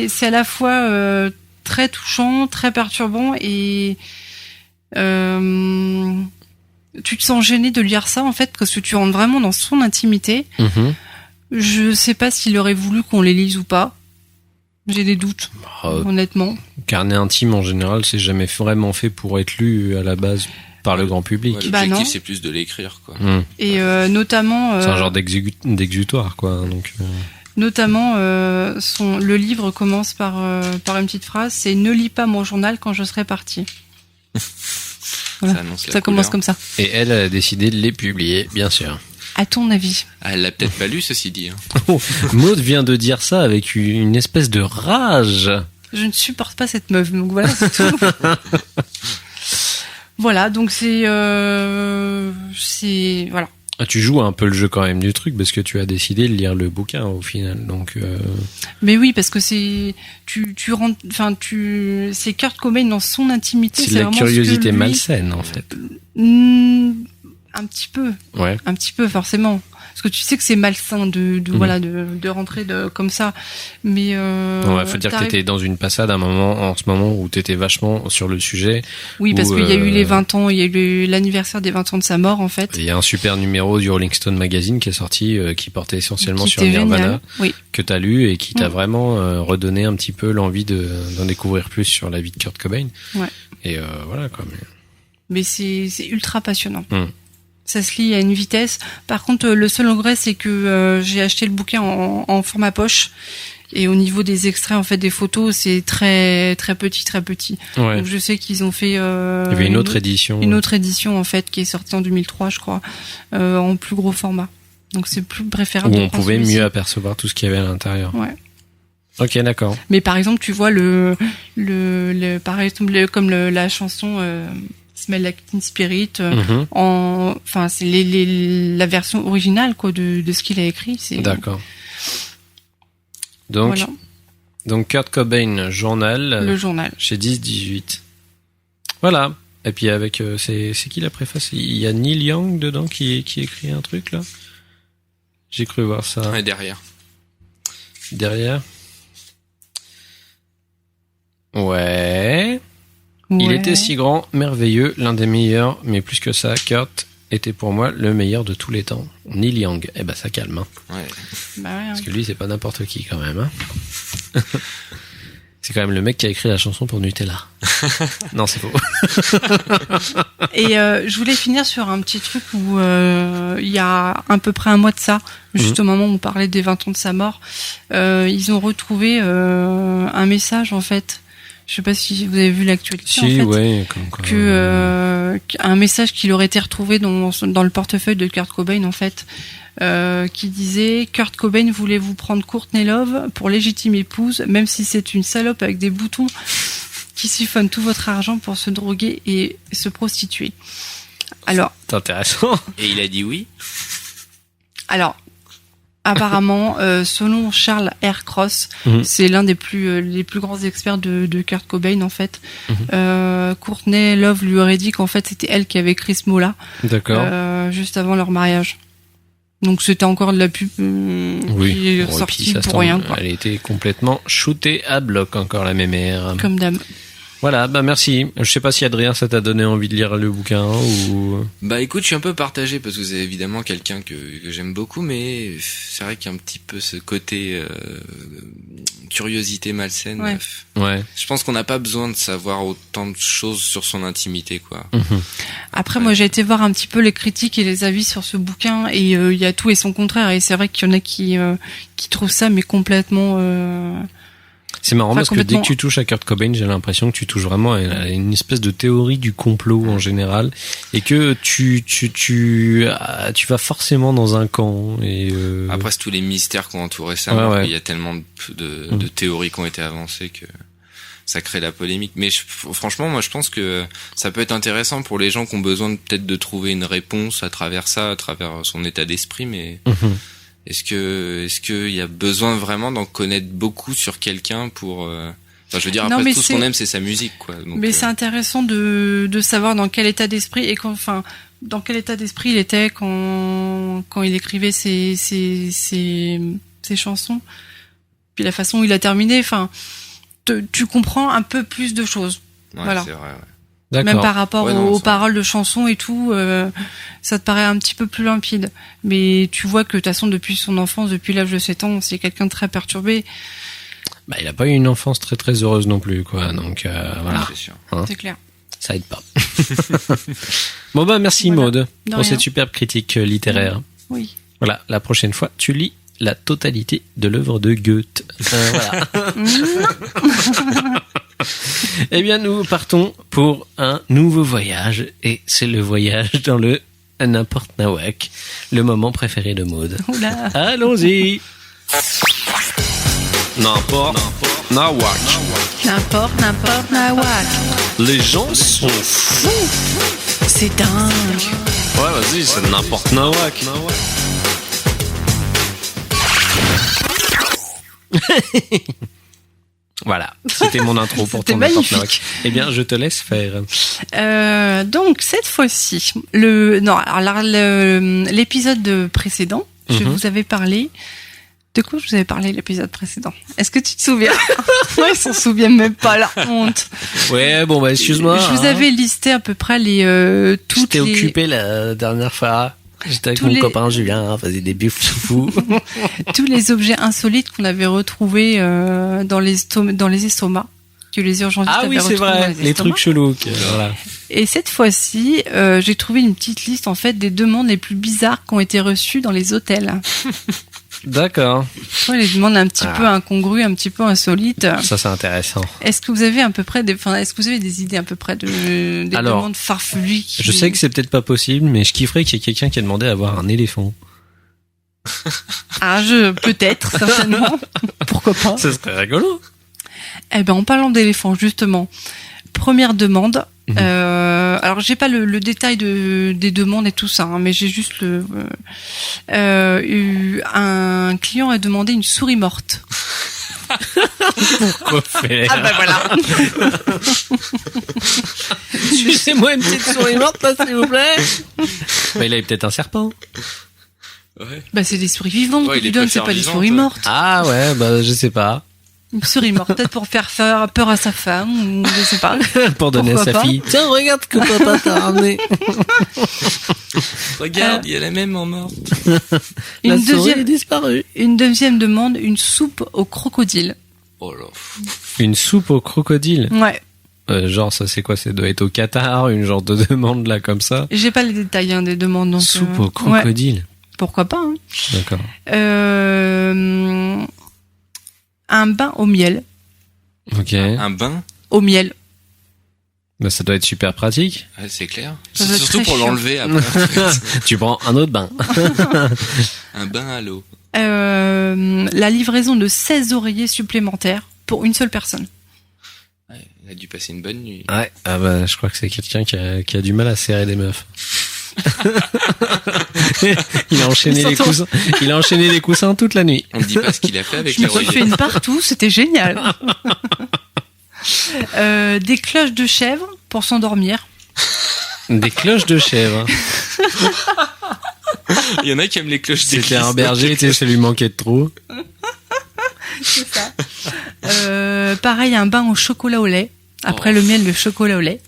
c'est à la fois très touchant, très perturbant et tu te sens gêné de lire ça en fait parce que tu rentres vraiment dans son intimité. Mhm. Je sais pas s'il aurait voulu qu'on les lise ou pas. J'ai des doutes, honnêtement. Carnet intime en général, c'est jamais vraiment fait pour être lu à la base par le grand public. Ouais, Bah non. l'objectif, c'est plus de l'écrire, quoi. Et notamment, C'est un genre d'exutoire, quoi. Donc. Notamment, le livre commence par une petite phrase, c'est ne lis pas mon journal quand je serai parti. Voilà. Ça annonce la Ça commence couleur. comme ça. Et elle a décidé de les publier, bien sûr. À ton avis? Ah, elle l'a peut-être pas lu, ceci dit. Hein. Maud vient de dire ça avec une espèce de rage. Je ne supporte pas cette meuf, donc voilà, c'est tout. Voilà, donc c'est voilà. Ah, tu joues un peu le jeu quand même du truc parce que tu as décidé de lire le bouquin au final. Donc. Mais oui, parce que c'est c'est Kurt Cobain dans son intimité. C'est de la vraiment ce que curiosité lui- malsaine en fait. Un petit peu. Ouais. Un petit peu, forcément. Parce que tu sais que c'est malsain de rentrer comme ça. Mais, Ouais, faut dire que t'étais dans une passade en ce moment où t'étais vachement sur le sujet. Oui, parce où, qu'il y a eu les 20 ans, il y a eu l'anniversaire des 20 ans de sa mort, en fait. Il y a un super numéro du Rolling Stone Magazine qui est sorti, qui portait essentiellement Qui sur était Nirvana, génial. Oui. que t'as lu et qui t'a Mm. vraiment redonné un petit peu l'envie d'en découvrir plus sur la vie de Kurt Cobain. Ouais. Et voilà, quoi. Mais c'est ultra passionnant. Mm. Ça se lit à une vitesse. Par contre, le seul regret, c'est que j'ai acheté le bouquin en format poche. Et au niveau des extraits, en fait, des photos, c'est très très petit, très petit. Ouais. Donc je sais qu'ils ont fait Il y avait une autre édition. une autre édition en fait qui est sortie en 2003, je crois, en plus gros format. Donc c'est plus préférable. Où de on prendre pouvait celui-ci. mieux apercevoir tout ce qu'il y avait à l'intérieur. Ouais. Ok, d'accord. Mais par exemple, tu vois par exemple, la chanson Smell Like Teen Spirit. Mhm. Enfin, c'est la version originale quoi de ce qu'il a écrit. C'est D'accord. Donc, voilà, donc Kurt Cobain, journal, le journal. chez 10-18. Voilà. Et puis avec, c'est qui la préface? Il y a Neil Young dedans qui écrit un truc là. J'ai cru voir ça Et derrière. derrière. Ouais. Il Ouais. était si grand, merveilleux, l'un des meilleurs, mais plus que ça, Kurt était pour moi le meilleur de tous les temps. Neil Young. Eh ben ça calme, hein. Ouais. Bah ouais, hein. Parce que lui, c'est pas n'importe qui quand même. Hein. C'est quand même le mec qui a écrit la chanson pour Nutella. Non, c'est faux. Et je voulais finir sur un petit truc où il y a à peu près un mois de ça, juste au moment où on parlait des 20 ans de sa mort, ils ont retrouvé un message en fait. Je sais pas si vous avez vu l'actualité en Si, fait. ouais, comme quoi. Un message qu'il aurait été retrouvé dans le portefeuille de Kurt Cobain en fait, qui disait Kurt Cobain voulait vous prendre Courtney Love pour légitime épouse, même si c'est une salope avec des boutons qui siphonne tout votre argent pour se droguer et se prostituer. Alors, C'est intéressant. Et il a dit oui. apparemment, selon Charles R. Cross, Mhm. c'est l'un des les plus grands experts de Kurt Cobain en fait. Courtney Love lui aurait dit qu'en fait c'était elle qui avait écrit ce mot-là juste avant leur mariage. Donc c'était encore de la pub qui est Bon, et puis, sortie ça se pour tombe, rien quoi. Elle était complètement shootée à bloc encore la mémère. Comme dame. Voilà, bah merci. Je sais pas si Adrien ça t'a donné envie de lire le bouquin ou. Bah écoute, je suis un peu partagé parce que c'est évidemment quelqu'un que j'aime beaucoup, mais c'est vrai qu'il y a un petit peu ce côté curiosité malsaine. Ouais. Ouais. Je pense qu'on n'a pas besoin de savoir autant de choses sur son intimité, quoi. Après, moi, j'ai été voir un petit peu les critiques et les avis sur ce bouquin, et il y a tout et son contraire. Et c'est vrai qu'il y en a qui trouvent ça, mais complètement. C'est marrant Enfin, parce que dès complètement. que tu touches à Kurt Cobain, j'ai l'impression que tu touches vraiment à une espèce de théorie du complot en général, et que tu vas forcément dans un camp. Et Après, c'est tous les mystères qui ont entouré ça. Ouais, alors ouais. qu'il y a tellement de théories qui ont été avancées que ça crée la polémique. Mais franchement, moi, je pense que ça peut être intéressant pour les gens qui ont besoin peut-être de trouver une réponse à travers ça, à travers son état d'esprit. Mais est-ce que il y a besoin vraiment d'en connaître beaucoup sur quelqu'un pour Enfin, je veux dire, après, tout ce qu'on aime, c'est sa musique, quoi. Donc, mais c'est intéressant de savoir dans quel état d'esprit et dans quel état d'esprit il était quand il écrivait ses chansons. Puis la façon où il a terminé, enfin, tu comprends un peu plus de choses. Ouais, voilà. C'est vrai, ouais. D'accord. Même par rapport aux paroles de chansons et tout, ça te paraît un petit peu plus limpide. Mais tu vois que de toute façon, depuis son enfance, depuis l'âge de 7 ans, c'est quelqu'un de très perturbé. Bah, il a pas eu une enfance très très heureuse non plus, quoi. Donc voilà. C'est sûr. Hein, C'est clair. ça aide pas. Bon bah merci Voilà. Maud De pour rien. cette superbe critique littéraire. Oui. Voilà, la prochaine fois, tu lis la totalité de l'œuvre de Goethe. Voilà. Eh bien, nous partons pour un nouveau voyage, et c'est le voyage dans le n'importe nawak, le moment préféré de Maud. Oula. Allons-y. N'importe nawak. N'importe, nawak. Les gens sont fous. C'est dingue. Ouais, vas-y, c'est n'importe nawak. Voilà, c'était mon intro pour C'était ton n'importe magnifique. nawak. Eh bien, je te laisse faire. Donc cette fois-ci, l'épisode précédent, je vous avais parlé. De quoi je vous avais parlé l'épisode précédent? Est-ce que tu te souviens? Moi, ils s'en souviennent même pas, la honte. Ouais, bon bah excuse-moi. Je vous avais listé à peu près toutes J'étais les. occupé la dernière fois. J'étais avec Tous mon les- copain Julien, on faisait des buffs fous. Tous les objets insolites qu'on avait retrouvés dans les estomacs, que les urgentistes Ah oui, avaient c'est retrouvés vrai, dans les les estomacs. trucs chelous. Voilà. Et cette fois-ci, j'ai trouvé une petite liste en fait des demandes les plus bizarres qui ont été reçues dans les hôtels. D'accord. Ouais, les demandes un petit peu incongrues, un petit peu insolites. Ça, c'est intéressant. Est-ce que vous avez à peu près est-ce que vous avez des idées à peu près des Alors, demandes farfelues Je sais que c'est peut-être pas possible, mais je kifferais qu'il y ait quelqu'un qui a demandé à avoir un éléphant. peut-être, certainement. Pourquoi pas? Ça serait rigolo. Eh ben, en parlant d'éléphants, justement, première demande. Alors, j'ai pas le détail des demandes et tout ça, hein, mais j'ai juste un client a demandé une souris morte. Pourquoi faire Ah ben voilà. Laissez-moi une petite souris morte, là, s'il vous plaît. Bah, il avait peut-être un serpent. Ouais. Bah, c'est des souris vivantes Ouais, que il tu les donnes, c'est préfère pas des vivantes, souris ouais. mortes. Ah ouais, bah je sais pas. Une souris morte, peut-être pour faire peur à sa femme, ou je sais pas. Pour donner à Pourquoi sa pas fille. Tiens, regarde que papa t'a ramené. Regarde, il y a la même en morte. La Une souris est deuxième, disparue. une deuxième demande, une soupe au crocodile. Oh là. Une soupe au crocodile. Ouais. Genre, ça c'est quoi? Ça doit être au Qatar, une genre de demande là comme ça. J'ai pas les détails des demandes. Donc, Soupe ouais. au crocodile. Pourquoi pas, hein. D'accord. Un bain au miel. Ok. Un bain? Au miel. Bah, ça doit être super pratique. Ouais, c'est clair. Ça doit être Surtout très pour chiant. l'enlever après. En fait. Tu prends un autre bain. Un bain à l'eau. La livraison de 16 oreillers supplémentaires pour une seule personne. Ouais, il a dû passer une bonne nuit. Ouais. Ah bah, je crois que c'est quelqu'un qui a du mal à serrer des meufs. Il a enchaîné les coussins. Il a enchaîné les coussins toute la nuit. On ne dit pas ce qu'il a fait avec Je me les suis fait oreillers. une partout, c'était génial. Des cloches de chèvre pour s'endormir. Des cloches de chèvre. Il y en a qui aiment les cloches d'église. C'était un berger, tu sais, ça lui manquait de trop. C'est ça. Pareil, un bain au chocolat au lait. Après Oh. le miel, le chocolat au lait.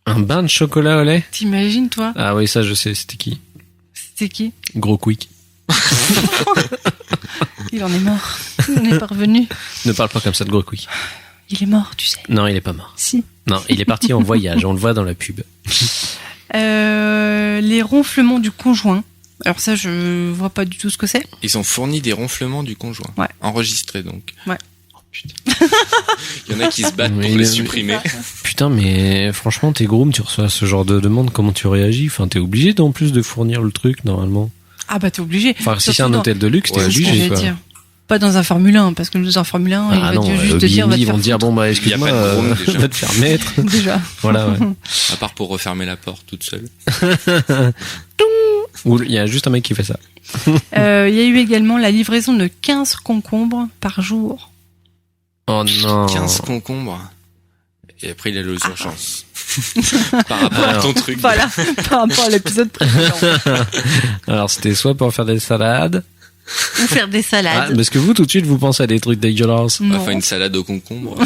Un bain de chocolat au lait. T'imagines, toi? Ah oui, ça je sais, c'était qui? C'était qui? Gros Quick. Il en est mort. Il n'est pas revenu. Ne parle pas comme ça de Gros Quick. Il est mort, tu sais. Non, il est pas mort. Si. Non, il est parti en voyage, on le voit dans la pub. Les ronflements du conjoint. Alors ça, je vois pas du tout ce que c'est. Ils ont fourni des ronflements du conjoint. Ouais. Enregistrés donc. Ouais. Oh putain. Il y en a qui se battent pour Oui, les mais- supprimer. Putain, mais franchement, t'es groom, tu reçois ce genre de demande, comment tu réagis? Enfin, t'es obligé en plus de fournir le truc, normalement. Ah bah t'es obligé. Enfin, si c'est Surtout un dans- hôtel de luxe, t'es Ouais, C'est ce que obligé, j'allais quoi. dire. Pas dans un Formule 1, parce que dans un Formule 1, il va juste te dire, ils vont te dire, bon, bah, excuse-moi, je vais te faire mettre. Déjà. Voilà, ouais. À part pour refermer la porte toute seule. Ou il y a juste un mec qui fait ça. Il y a eu également la livraison de 15 concombres par jour. Oh non. 15 concombres. Et après, il a les urgences. Par rapport à ton truc. Voilà, par rapport à l'épisode précédent. Alors, c'était soit pour faire des salades. Ou faire des salades. Ah, parce que vous, tout de suite, vous pensez à des trucs dégueulasses. Enfin, une salade aux concombres.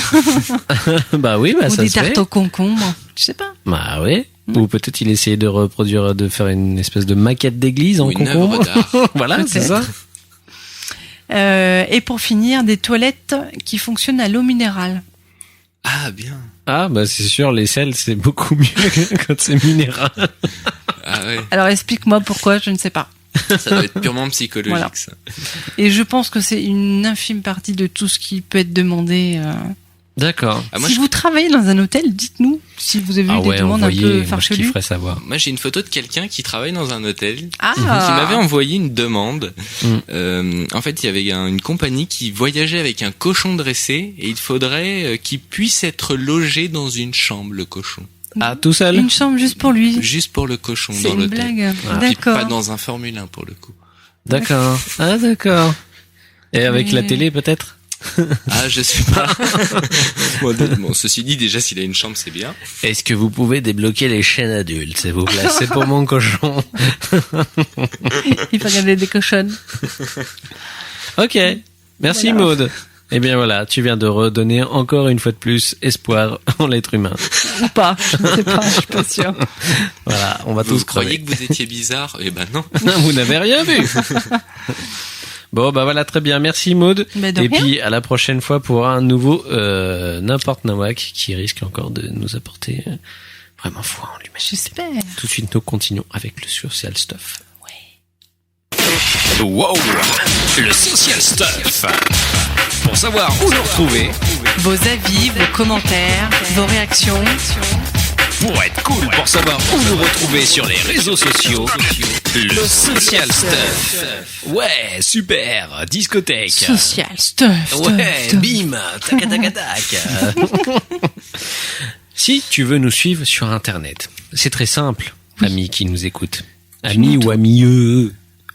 Bah oui, bah ou ça des se fait. tartes aux concombres. Je sais pas. Bah oui. Ou peut-être il essayait de faire une espèce de maquette d'église en Ou une concombre. œuvre d'art. Voilà, c'est ça. Et pour finir, des toilettes qui fonctionnent à l'eau minérale. Ah, bien. Ah, bah c'est sûr, les sels, c'est beaucoup mieux quand c'est minéral. Ah ouais. Alors explique-moi pourquoi, je ne sais pas. Ça doit être purement psychologique, Voilà. ça. Et je pense que c'est une infime partie de tout ce qui peut être demandé. D'accord. Ah, moi, Si vous travaillez dans un hôtel, dites-nous si vous avez eu des demandes un peu moi je farfelues. kifferais savoir. Moi, j'ai une photo de quelqu'un qui travaille dans un hôtel. Ah. Qui m'avait envoyé une demande. Mm. En fait, il y avait une compagnie qui voyageait avec un cochon dressé et il faudrait qu'il puisse être logé dans une chambre, le cochon. Ah, tout seul? Une chambre juste pour lui. Juste pour le cochon C'est dans une l'hôtel. blague. Ah. Puis D'accord. pas dans un Formule 1 pour le coup. D'accord. Ah, d'accord. Et avec Mais- la télé, peut-être? Ah, je sais pas. Bon, ceci dit, déjà, s'il a une chambre, c'est bien. Est-ce que vous pouvez débloquer les chaînes adultes, s'il vous plaît? C'est pour mon cochon. Il faut regarder des cochonnes. Ok. Merci, Voilà. Maud. Eh bien voilà, tu viens de redonner encore une fois de plus espoir en l'être humain. Ou pas. Je ne sais pas. Je suis pas sûre. Voilà, on va Vous tous croyez crever. que vous étiez bizarre? Eh ben non. Vous n'avez rien vu. Bon, bah voilà, très bien. Merci, Maud. Mais de Et rien. puis, à la prochaine fois pour un nouveau n'importe nawak qui risque encore de nous apporter vraiment foi en lui-même. J'espère. Tout de suite, nous continuons avec le social stuff. Wow, le social stuff. Pour savoir où nous retrouver, Vos avis, vos commentaires, vos réactions. pour être cool, pour savoir où nous retrouver sur les réseaux sociaux, le social stuff. Ouais, super, discothèque. Social stuff. Ouais, stuff. bim, tac, tac, tac. Si tu veux nous suivre sur Internet, c'est très simple, amis qui nous écoutent. Amis ou amis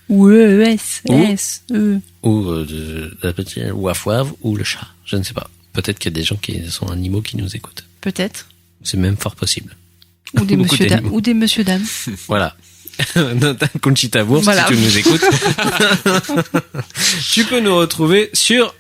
Ou E-S-S-E. ou Afouave ou le chat, je ne sais pas. Peut-être qu'il y a des gens qui sont animaux qui nous écoutent. Peut-être. C'est même fort possible. Ou des Beaucoup monsieur dames. d'animaux. Ou des monsieur dames. Voilà. Conchita Wurst, Voilà. si tu nous écoutes. Tu peux nous retrouver sur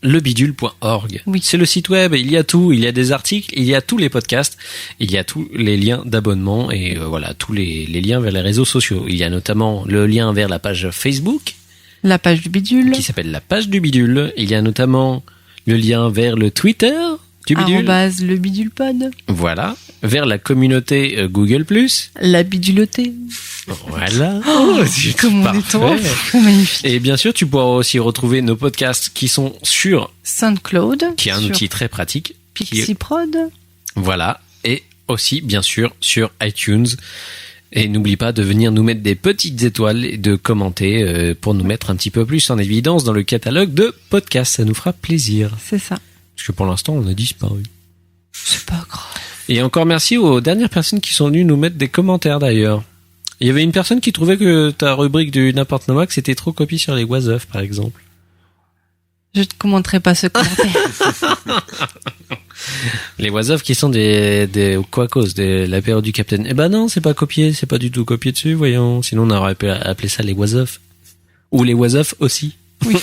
lebidule.org. Oui. C'est le site web, il y a tout, il y a des articles, il y a tous les podcasts, il y a tous les liens d'abonnement et voilà, tous les liens vers les réseaux sociaux. Il y a notamment le lien vers la page Facebook La page du bidule. qui s'appelle la page du bidule. Il y a notamment le lien vers le Twitter du bidule. Arrobase le bidule pod. Voilà. Vers la communauté Google+. La bidulotée. Voilà. C'est Comme on est parfait. trop magnifique. Et bien sûr, tu pourras aussi retrouver nos podcasts qui sont sur, SoundCloud. qui est un sur outil très pratique. Pixie Prod. Voilà. Et aussi, bien sûr, sur iTunes. Et n'oublie pas de venir nous mettre des petites étoiles et de commenter pour nous mettre un petit peu plus en évidence dans le catalogue de podcasts. Ça nous fera plaisir. C'est ça. Parce que pour l'instant, on a disparu. C'est pas grave. Et encore merci aux dernières personnes qui sont venues nous mettre des commentaires d'ailleurs. Il y avait une personne qui trouvait que ta rubrique du n'importe Noak c'était trop copié sur les was of, par exemple. Je ne commenterai pas ce commentaire. Les was of qui sont des quoi cause de l'apéro du Capitaine. Eh ben non, c'est pas copié, c'est pas du tout copié dessus, voyons. Sinon on aurait pu appeler ça les was of. Ou les was of aussi. Oui.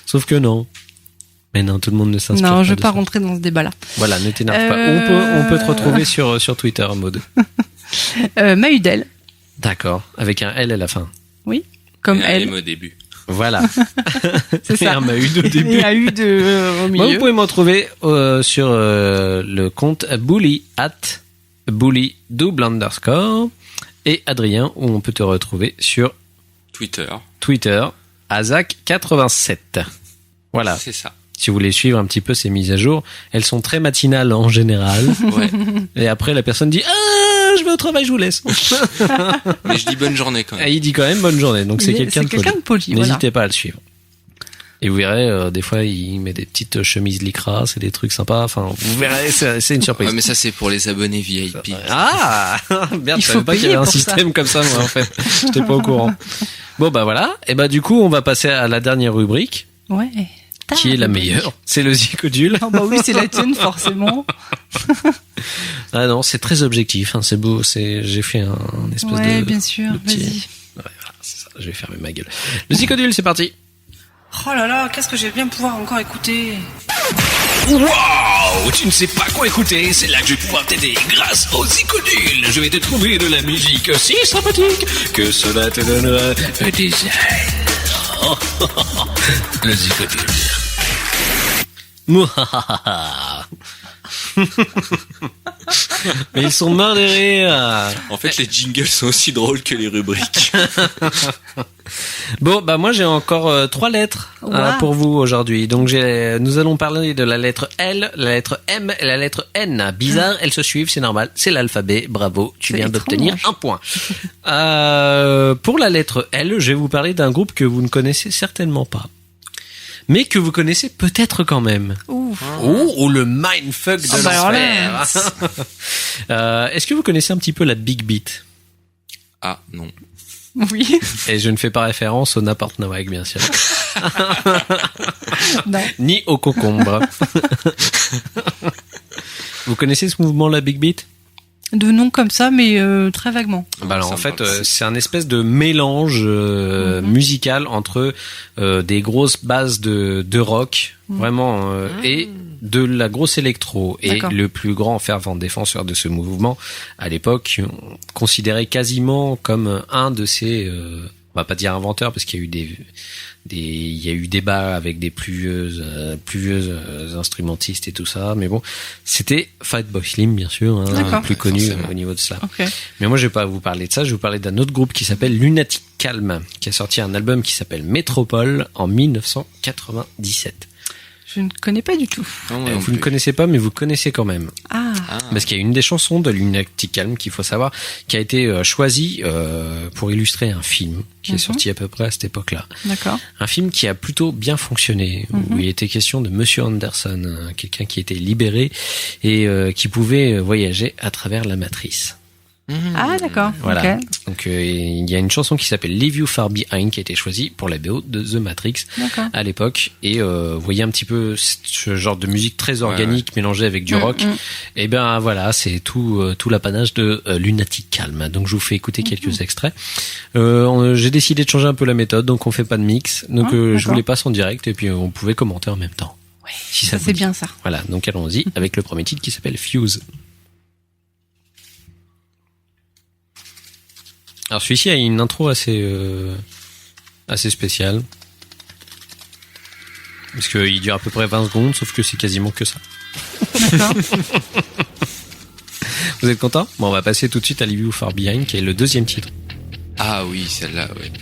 Sauf que non. Mais non, tout le monde ne s'inspire pas. Non, je de vais pas ça. rentrer dans ce débat-là. Voilà, ne t'énerve pas. On peut te retrouver sur Twitter, Maud. Mahudel. D'accord. Avec un L à la fin. Oui. Comme Et un elle. M au début. Voilà. C'est Et ça. un Mahud au Il début. y a eu de, au Moi, vous milieu. pouvez me retrouver sur le compte bully @bully_double_ et Adrien où on peut te retrouver sur Twitter. Azak87. Voilà. C'est ça. Si vous voulez suivre un petit peu ces mises à jour, elles sont très matinales en général. Ouais. Et après la personne dit je vais au travail, je vous laisse. Mais je dis bonne journée quand même. Et il dit quand même bonne journée. Donc c'est quelqu'un de poli. de poli. Voilà. N'hésitez pas à le suivre. Et vous verrez, des fois, il met des petites chemises lycra, c'est des trucs sympas. Enfin, vous verrez, c'est une surprise. Ouais, mais ça, c'est pour les abonnés VIP. Ah, merde, Il je savais faut pas qu'il y avait payer un pour système comme ça, moi, en fait. J'étais pas au courant. Bon, bah voilà. Et bah, du coup, on va passer à la dernière rubrique, Ouais. qui est la meilleure. C'est le zicodule. Oh bah oui, c'est la tienne, forcément. Ah non, c'est très objectif, hein, c'est beau, j'ai fait un espèce Ouais, de... bien sûr, de petit- vas-y. Ouais, voilà, c'est ça, je vais fermer ma gueule. Le zicodule, c'est parti. Oh là là, qu'est-ce que je vais bien pouvoir encore écouter. Waouh, tu ne sais pas quoi écouter, c'est là que je vais pouvoir t'aider grâce au Zicodule. Je vais te trouver de la musique si sympathique que cela te donnera un désir. Le Zicodule. Mouhahaha. Mais ils sont morts de rire. En fait, les jingles sont aussi drôles que les rubriques. Bon, bah moi j'ai encore 3 lettres Wow. pour vous aujourd'hui. Donc nous allons parler de la lettre L, la lettre M et la lettre N. Bizarre, elles se suivent, c'est normal, c'est l'alphabet. Bravo, tu C'est viens étrange. d'obtenir un point. Pour la lettre L, je vais vous parler d'un groupe que vous ne connaissez certainement pas, mais que vous connaissez peut-être quand même. Ouf. Oh, le mindfuck de Ah bah alors l'enfer. Est-ce que vous connaissez un petit peu la Big Beat? Ah, non. Oui. Et je ne fais pas référence au n'importe Nawak, bien sûr. Non. Ni au concombre. Vous connaissez ce mouvement, la Big Beat? De nom comme ça, mais très vaguement. Bah alors, Ça en me fait, parle. c'est un espèce de mélange musical entre des grosses bases de rock, vraiment, et de la grosse électro. Et D'accord. le plus grand fervent défenseur de ce mouvement, à l'époque, considéré quasiment comme un de ces... on va pas dire inventeurs, parce qu'il y a eu il y a eu débat avec des plus vieux instrumentistes et tout ça, mais bon, c'était Fatboy Slim, bien sûr, hein, D'accord. plus connu Forcément. au niveau de ça. Ok. Mais moi, je vais pas vous parler de ça, je vais vous parler d'un autre groupe qui s'appelle Lunatic Calm, qui a sorti un album qui s'appelle Métropole en 1997. Je ne connais pas du tout. Non, moi non Vous ne plus. connaissez pas, mais vous connaissez quand même. Ah. Parce qu'il y a une des chansons de Lunatic Calm qu'il faut savoir, qui a été choisie pour illustrer un film qui est sorti à peu près à cette époque-là. D'accord. Un film qui a plutôt bien fonctionné, où il était question de Monsieur Anderson, quelqu'un qui était libéré et qui pouvait voyager à travers la matrice. Ah, d'accord. Voilà. Ok. Donc il y a une chanson qui s'appelle Leave You Far Behind qui a été choisie pour la BO de The Matrix D'accord. à l'époque, et vous voyez un petit peu ce genre de musique très organique mélangée avec du rock. Et ben voilà, c'est tout l'apanage de Lunatic Calm. Donc je vous fais écouter quelques extraits. J'ai décidé de changer un peu la méthode, donc on fait pas de mix. Donc je d'accord. vous les passe en direct et puis on pouvait commenter en même temps. Ouais. Si Ça, vous c'est dit. bien ça. Voilà, donc allons-y avec le premier titre qui s'appelle Fuse. Alors celui-ci a une intro assez spéciale. Parce qu'il dure à peu près 20 secondes, sauf que c'est quasiment que ça. D'accord. Vous êtes content? Bon, on va passer tout de suite à Leave You Far Behind, qui est le deuxième titre. Ah oui, celle-là, oui.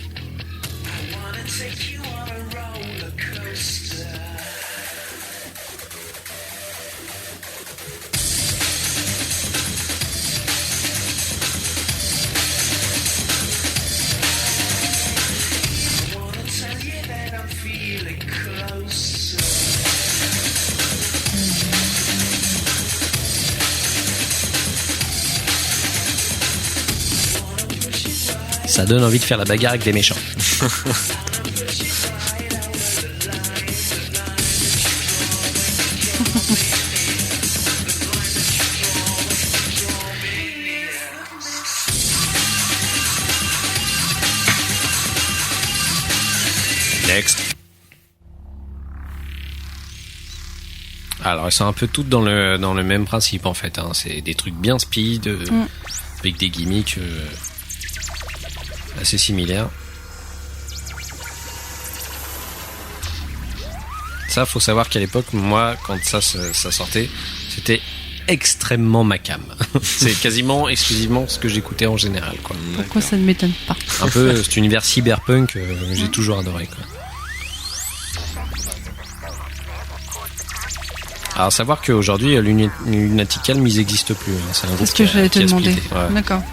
Ça donne envie de faire la bagarre avec des méchants. Next. Alors, elles sont un peu toutes dans le même principe, en fait. Hein. C'est des trucs bien speed, avec des gimmicks assez similaires. Ça, faut savoir qu'à l'époque, moi, quand ça sortait, c'était extrêmement ma cam. C'est quasiment exclusivement ce que j'écoutais en général, quoi. Pourquoi ça ne m'étonne pas? Un peu cet univers cyberpunk, j'ai toujours adoré, quoi. Alors, savoir qu'aujourd'hui, Lunatic Calm, ils n'existent plus. Hein. C'est un groupe C'est ce que j'allais te qui a demander. splitté. Ouais. D'accord.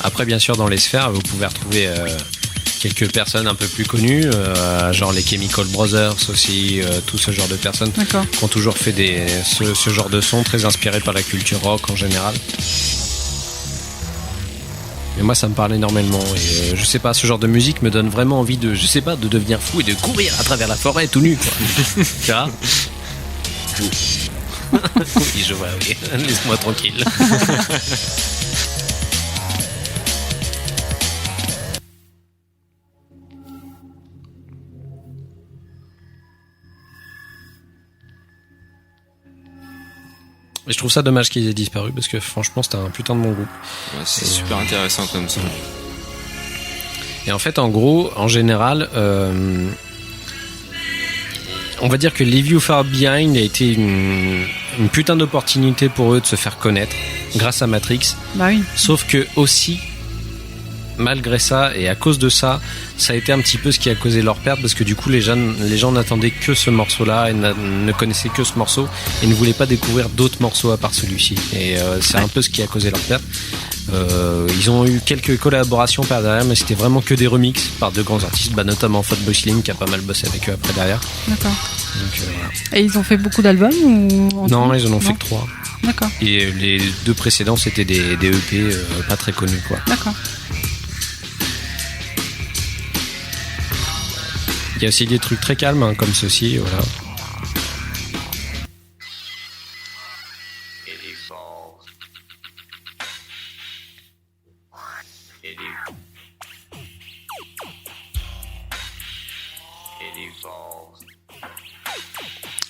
Après, bien sûr, dans les sphères, vous pouvez retrouver quelques personnes un peu plus connues, genre les Chemical Brothers aussi, tout ce genre de personnes qui ont toujours fait ce genre de son très inspiré par la culture rock en général. Et moi, ça me parle énormément. Et je sais pas, ce genre de musique me donne vraiment envie de devenir fou et de courir à travers la forêt tout nu, quoi. Tu vois ? Oui, je vois, oui. Laisse-moi tranquille. Et je trouve ça dommage qu'ils aient disparu parce que franchement c'était un putain de bon groupe. Ouais, c'est super intéressant comme ça. Et en fait, en gros, en général, on va dire que Leave You Far Behind a été une putain d'opportunité pour eux de se faire connaître grâce à Matrix. Bah oui. Sauf que aussi, malgré ça et à cause de ça, ça a été un petit peu ce qui a causé leur perte parce que du coup les gens n'attendaient que ce morceau-là et ne connaissaient que ce morceau et ne voulaient pas découvrir d'autres morceaux à part celui-ci. Et c'est un peu ce qui a causé leur perte. Ils ont eu quelques collaborations par derrière, mais c'était vraiment que des remixes par de grands artistes, notamment Fatboy Slim qui a pas mal bossé avec eux après derrière. D'accord. Donc, voilà. Et ils ont fait beaucoup d'albums ou Non, ils en ont fait que 3. D'accord. Et les 2 précédents c'était des EP pas très connus, quoi. D'accord. Il y a aussi des trucs très calmes comme ceci, voilà.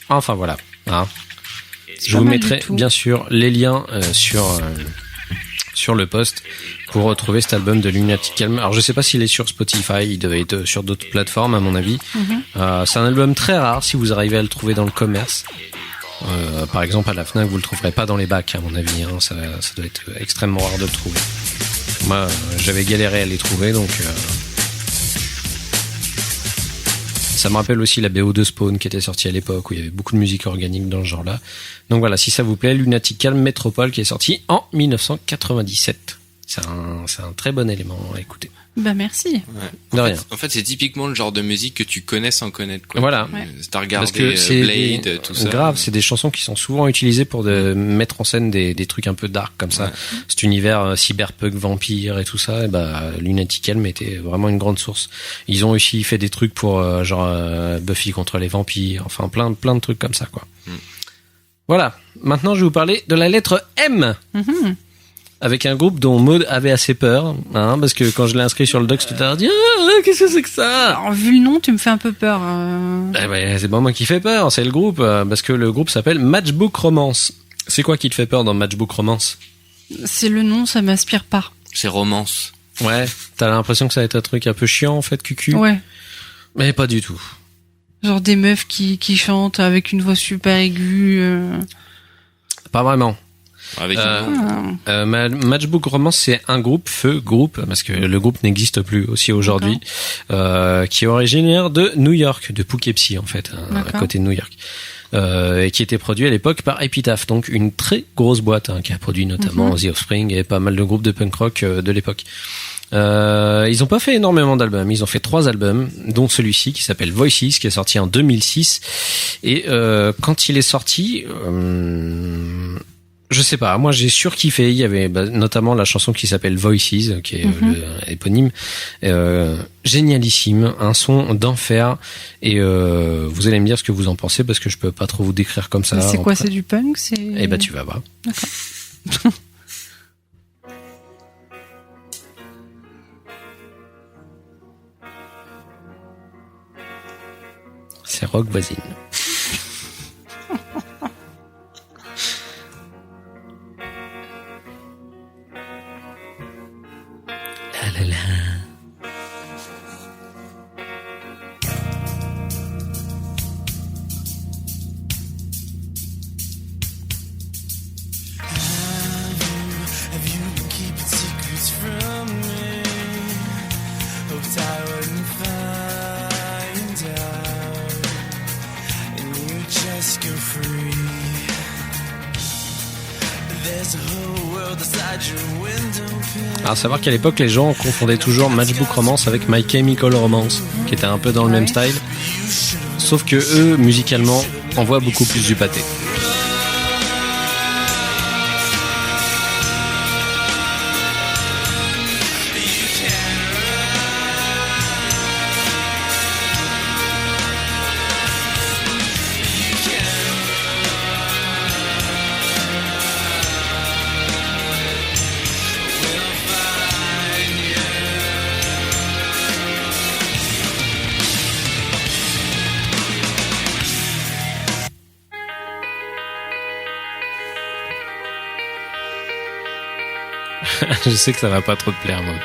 Enfin voilà. Hein. Je vous mettrai bien sûr les liens sur le post pour retrouver cet album de Lunatic Calm. Alors je sais pas s'il est sur Spotify, il devait être sur d'autres plateformes à mon avis. C'est un album très rare si vous arrivez à le trouver dans le commerce. Par exemple à la Fnac vous le trouverez pas dans les bacs à mon avis, hein. Ça doit être extrêmement rare de le trouver. Moi j'avais galéré à les trouver donc ça me rappelle aussi la BO de Spawn qui était sortie à l'époque où il y avait beaucoup de musique organique dans ce genre-là. Donc voilà, si ça vous plaît, Lunatic Calm Métropole qui est sorti en 1997. C'est un très bon élément à écouter. Bah merci. Ouais. De rien. En fait, c'est typiquement le genre de musique que tu connais sans connaître, quoi. Voilà. Ouais. T'as regardé Parce que c'est Blade, tout ça. Grave, c'est des chansons qui sont souvent utilisées pour mettre en scène des trucs un peu dark comme ça. Ouais. Cet univers cyberpunk, vampire et tout ça, et bah Lunatic Calm était vraiment une grande source. Ils ont aussi fait des trucs pour Buffy contre les vampires, enfin plein de trucs comme ça, quoi. Voilà. Maintenant, je vais vous parler de la lettre M. Avec un groupe dont Maud avait assez peur, hein, parce que quand je l'ai inscrit sur le doc, tu t'as dit qu'est-ce que c'est que ça? Alors, vu le nom, tu me fais un peu peur. Eh ben, c'est pas moi qui fais peur, c'est le groupe, parce que le groupe s'appelle Matchbook Romance. C'est quoi qui te fait peur dans Matchbook Romance? C'est le nom, ça m'inspire pas. C'est romance. Ouais, t'as l'impression que ça va être un truc un peu chiant en fait, cucu. Ouais. Mais pas du tout. Genre des meufs qui chantent avec une voix super aiguë. Pas vraiment. Avec Matchbook Romance, c'est un groupe, parce que le groupe n'existe plus aussi aujourd'hui, qui est originaire de New York, de Poughkeepsie en fait, à côté de New York, et qui était produit à l'époque par Epitaph, donc une très grosse boîte qui a produit notamment The Offspring et pas mal de groupes de punk rock de l'époque. Ils ont pas fait énormément d'albums, ils ont fait 3 albums, dont celui-ci qui s'appelle Voices, qui est sorti en 2006, et quand il est sorti, je sais pas, moi j'ai surkiffé. Il y avait notamment la chanson qui s'appelle Voices, qui est éponyme, génialissime, un son d'enfer. Et vous allez me dire ce que vous en pensez parce que je peux pas trop vous décrire comme ça. Mais c'est quoi, c'est du punk, c'est... Eh ben tu vas voir. D'accord. C'est rock voisine. La la la. Alors, savoir qu'à l'époque, les gens confondaient toujours Matchbook Romance avec My Chemical Romance, qui était un peu dans le même style. Sauf que eux, musicalement, envoient beaucoup plus du pâté. Je sais que ça va pas trop te plaire, moi.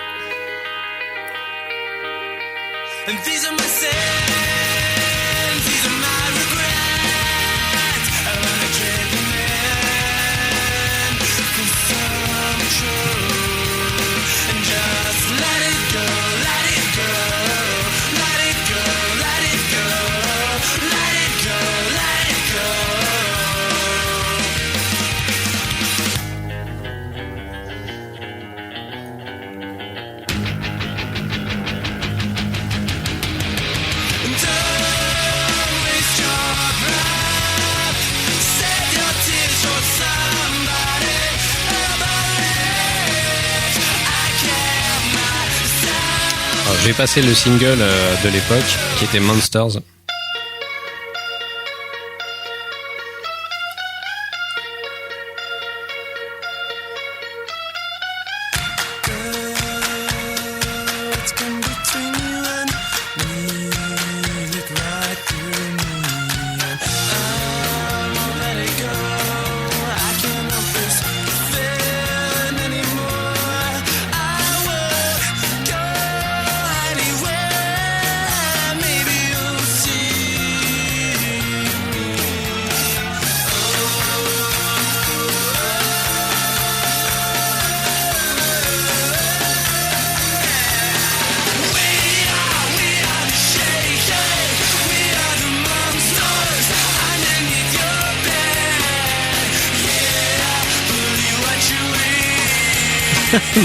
Alors, j'ai passé le single de l'époque qui était Monsters.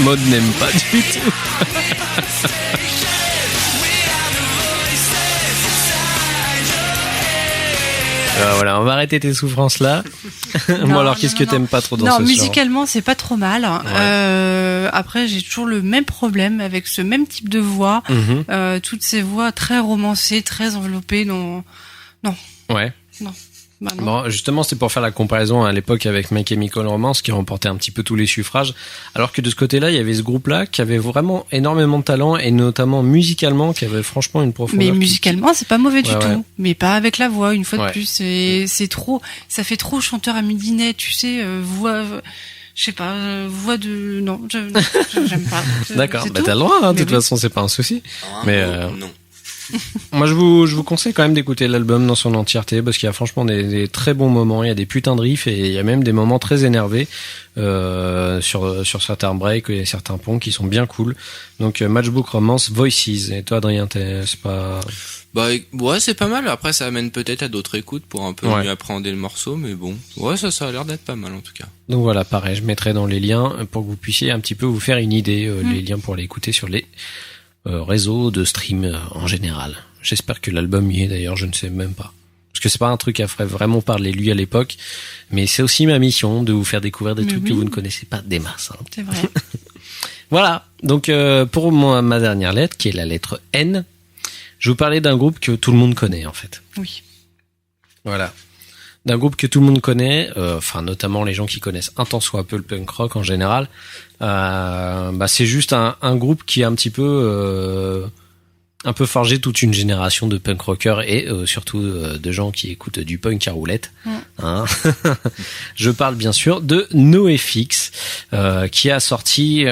Maud n'aime pas du tout. Voilà, on va arrêter tes souffrances là. Bon, alors qu'est-ce que t'aimes pas trop dans ce genre? Non, musicalement, c'est pas trop mal. Ouais. Après, j'ai toujours le même problème avec ce même type de voix. Toutes ces voix très romancées, très enveloppées. Non. Ouais. Non. Bah bon, justement, c'est pour faire la comparaison à l'époque avec My Chemical Romance qui remportait un petit peu tous les suffrages, alors que de ce côté-là, il y avait ce groupe-là qui avait vraiment énormément de talent et notamment musicalement qui avait franchement une profondeur. Mais musicalement, c'est pas mauvais du tout, mais pas avec la voix. Une fois de plus, c'est trop, ça fait trop chanteur à midinet, tu sais, voix. Je sais pas, voix de... Non, j'aime pas. D'accord, bah t'as le droit, hein, de toute façon, c'est pas un souci. Mais non. Moi, je vous conseille quand même d'écouter l'album dans son entièreté parce qu'il y a franchement des très bons moments. Il y a des putains de riffs et il y a même des moments très énervés sur certains breaks et certains ponts qui sont bien cool. Donc Matchbook Romance, Voices. Et toi, Adrien, c'est pas... Bah ouais, c'est pas mal. Après, ça amène peut-être à d'autres écoutes pour un peu mieux appréhender le morceau, mais bon, ouais, ça a l'air d'être pas mal en tout cas. Donc voilà, pareil, je mettrai dans les liens pour que vous puissiez un petit peu vous faire une idée, les liens pour l'écouter sur les réseau de stream en général. J'espère que l'album y est d'ailleurs, je ne sais même pas. Parce que c'est pas un truc à ferait vraiment parler lui à l'époque, mais c'est aussi ma mission de vous faire découvrir des trucs que vous ne connaissez pas des masses. Hein. C'est vrai. Voilà, donc pour ma dernière lettre, qui est la lettre N, je vais vous parler d'un groupe que tout le monde connaît en fait. Oui. Voilà. D'un groupe que tout le monde connaît, enfin notamment les gens qui connaissent un tant soit peu le punk rock en général. C'est juste un groupe qui a un petit peu forgé toute une génération de punk rockers et surtout de gens qui écoutent du punk à roulette. Hein. Je parle bien sûr de NoFX qui a sorti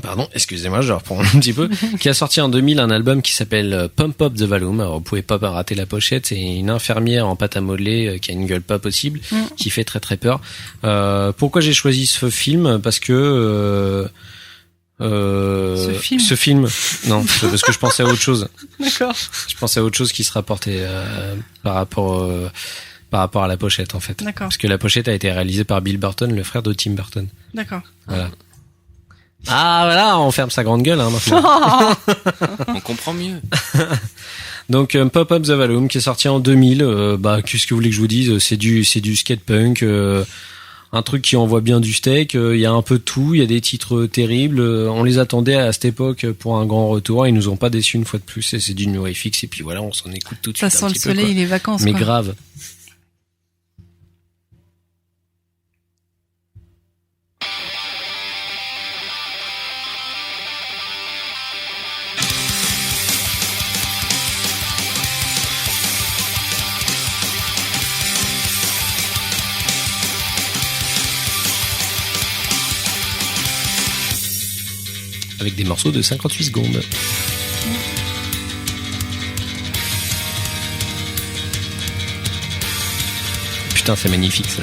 pardon, excusez-moi, je reprends un petit peu. Qui a sorti en 2000 un album qui s'appelle Pump Up the Volume. Alors, vous pouvez pas rater la pochette. C'est une infirmière en pâte à modeler qui a une gueule pas possible, qui fait très très peur. Pourquoi j'ai choisi ce film? Parce que ce film, non, parce que je pensais à autre chose. D'accord. Je pensais à autre chose qui se rapportait par rapport par rapport à la pochette en fait. D'accord. Parce que la pochette a été réalisée par Bill Burton, le frère de Tim Burton. D'accord. Voilà. Ah voilà, on ferme sa grande gueule maintenant. On comprend mieux. Donc Pop Up the Volume qui est sorti en 2000. Qu'est-ce que vous voulez que je vous dise ? C'est du skate punk. Un truc qui envoie bien du steak, il y a un peu de tout, il y a des titres terribles, on les attendait à cette époque pour un grand retour, ils nous ont pas déçus une fois de plus, et c'est du NoFX, et puis voilà, on s'en écoute tout de suite. Ça sent le soleil et les vacances. Mais quoi. grave. Avec des morceaux de 58 secondes. Putain, c'est magnifique ça.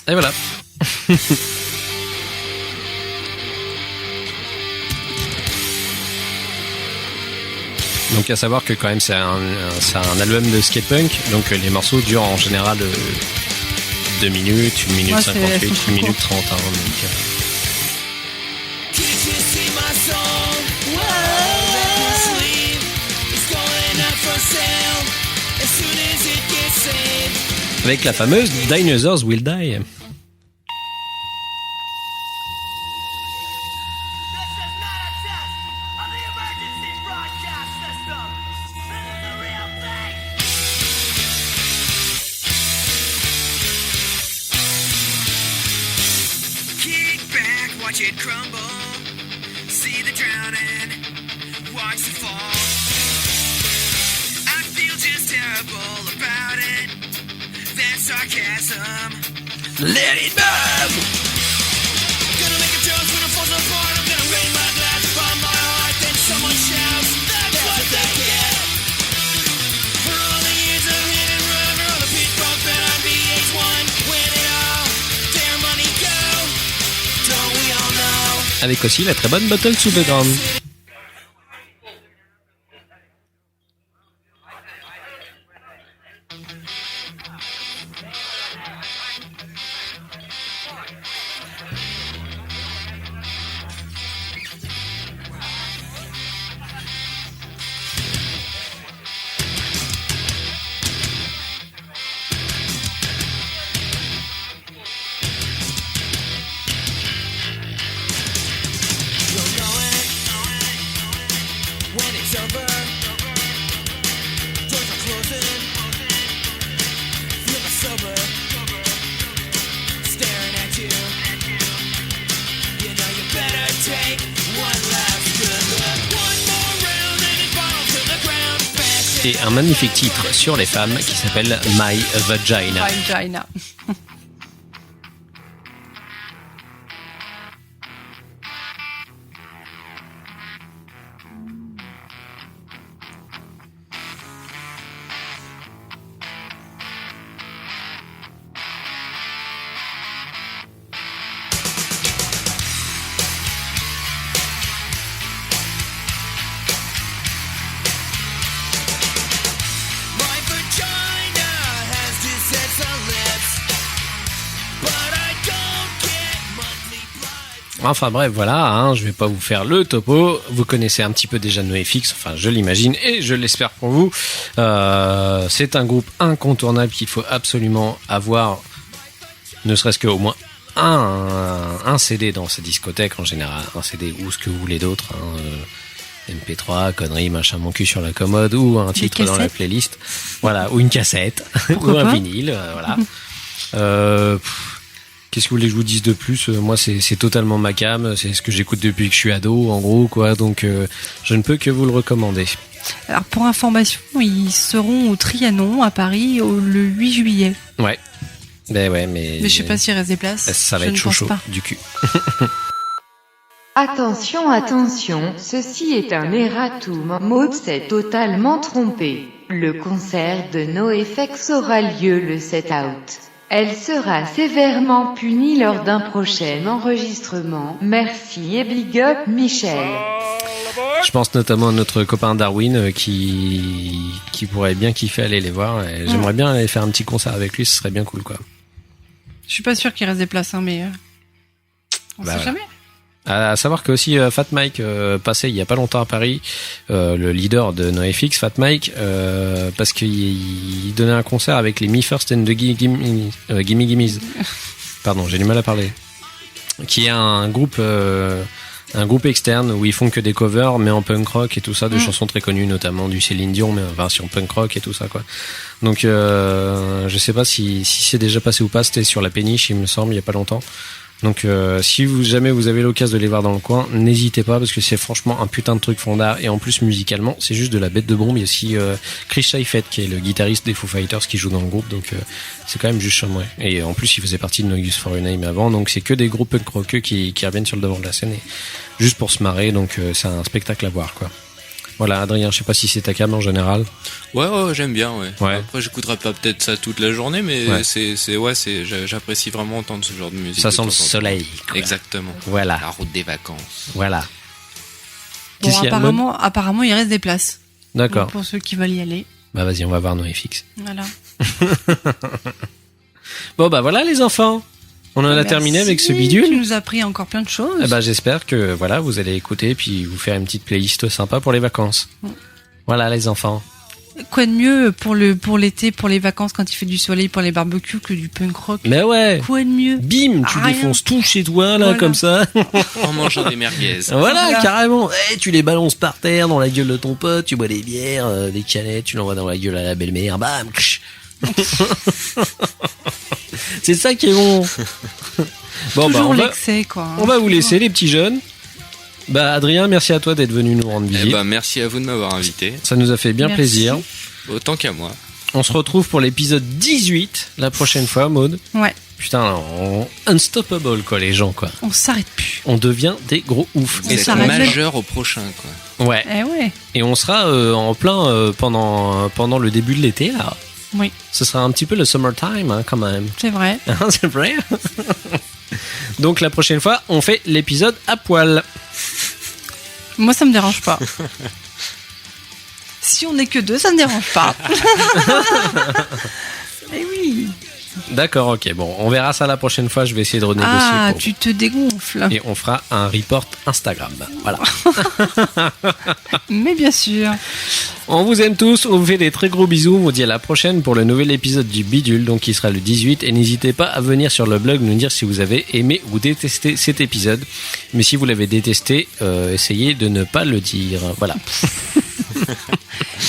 Et voilà. Donc à savoir que quand même c'est un album de skate punk, donc les morceaux durent en général 2 minutes, 1 minute 58, 1 minute 30. Hein, donc, avec la fameuse Dinosaurs Will Die. Let it burn! Gonna make a toast when it falls apart. I'm gonna rain my glass upon my heart. Then someone shouts, that's what they get. For all the years of hit and run, for all the pitch bump and on VH1, when it all, their money go, don't we all know? Avec aussi la très bonne Bottle sous the Ground. Et un magnifique titre sur les femmes qui s'appelle My Vagina. Vagina. Enfin bref, voilà, hein, je vais pas vous faire le topo. Vous connaissez un petit peu déjà NoFX, enfin je l'imagine et je l'espère pour vous. C'est un groupe incontournable qu'il faut absolument avoir, ne serait-ce qu'au moins un CD dans sa discothèque en général, un CD ou ce que vous voulez d'autre, hein, MP3, conneries, machin, mon cul sur la commode ou un titre dans la playlist, voilà, ou une cassette ou un vinyle, voilà. Qu'est-ce que vous voulez que je vous dise de plus ? Moi, c'est totalement ma cam, c'est ce que j'écoute depuis que je suis ado, en gros, quoi. Donc, je ne peux que vous le recommander. Alors, pour information, ils seront au Trianon à Paris le 8 juillet. Ouais. Ben ouais, mais je sais pas s'il reste des places. Ça va être chaud du cul. Attention, attention, ceci est un erratum. Maud s'est totalement trompée. Le concert de NoFX aura lieu le 7 août. Elle sera sévèrement punie lors d'un prochain enregistrement. Merci et big up Michel. Je pense notamment à notre copain Darwin qui pourrait bien kiffer aller les voir. Et j'aimerais bien aller faire un petit concert avec lui, ce serait bien cool quoi. Je suis pas sûr qu'il reste des places, hein, mais on sait jamais. À savoir que aussi Fat Mike passait il y a pas longtemps à Paris, le leader de NoFX, Fat Mike, parce qu'il donnait un concert avec les Me First and the Gimme Gimmes. Pardon, j'ai du mal à parler. Qui est un groupe externe où ils font que des covers mais en punk rock et tout ça, de chansons très connues, notamment du Céline Dion, mais en version punk rock et tout ça quoi. Donc je sais pas si c'est déjà passé ou pas, c'était sur la péniche il me semble il y a pas longtemps. Donc si jamais vous avez l'occasion de les voir dans le coin, n'hésitez pas parce que c'est franchement un putain de truc fondard et en plus musicalement c'est juste de la bête de bombe. Il y a aussi Chris Seifert qui est le guitariste des Foo Fighters qui joue dans le groupe, donc c'est quand même juste charmant. Et en plus il faisait partie de No Use for a Name avant, donc c'est que des groupes punk rockeux qui reviennent sur le devant de la scène et juste pour se marrer, donc c'est un spectacle à voir quoi. Voilà Adrien, je sais pas si c'est ta cam en général. Ouais, j'aime bien, ouais. Après, j'écouterai pas peut-être ça toute la journée, mais j'apprécie vraiment entendre ce genre de musique. Ça sent le soleil, quoi. Exactement. Voilà. La route des vacances. Voilà. Bon, apparemment, il reste des places. D'accord. Donc, pour ceux qui veulent y aller. Bah, vas-y, on va voir NoFX. Voilà. Bon, bah, voilà, les enfants. On en a terminé avec ce bidule. Tu nous as appris encore plein de choses. Eh ben, j'espère que, voilà, vous allez écouter et puis vous faire une petite playlist sympa pour les vacances. Voilà, les enfants. Quoi de mieux pour l'été, pour les vacances, quand il fait du soleil, pour les barbecues, que du punk rock? Mais ouais. Quoi de mieux? Bim, tu défonces tout chez toi, là, comme ça. En mangeant des merguez. Voilà, carrément. Tu les balances par terre dans la gueule de ton pote, tu bois des bières, des canettes, tu l'envoies dans la gueule à la belle-mère, bam. C'est ça qui est bon. Bon, toujours l'excès, quoi. On va vous laisser, les petits jeunes. Bah, Adrien, merci à toi d'être venu nous rendre visite. Merci à vous de m'avoir invité. Ça nous a fait bien plaisir. Autant qu'à moi. On se retrouve pour l'épisode 18 la prochaine fois, Maud. Ouais. Putain, unstoppable, quoi, les gens, quoi. On s'arrête plus. On devient des gros oufs. Et ça majeur au prochain, quoi. Ouais. Ouais. Et on sera en plein pendant le début de l'été, là. Oui. Ce sera un petit peu le summertime, hein, quand même. C'est vrai. C'est vrai. Donc la prochaine fois, on fait l'épisode à poil. Moi, ça me dérange pas. Si on n'est que deux, ça me dérange pas. Mais oui. D'accord, ok. Bon, on verra ça la prochaine fois. Je vais essayer de renégocier. Ah, tu te dégonfles. Et on fera un report Instagram. Voilà. Mais bien sûr. On vous aime tous. On vous fait des très gros bisous. On vous dit à la prochaine pour le nouvel épisode du Bidule, donc qui sera le 18. Et n'hésitez pas à venir sur le blog nous dire si vous avez aimé ou détesté cet épisode. Mais si vous l'avez détesté, essayez de ne pas le dire. Voilà.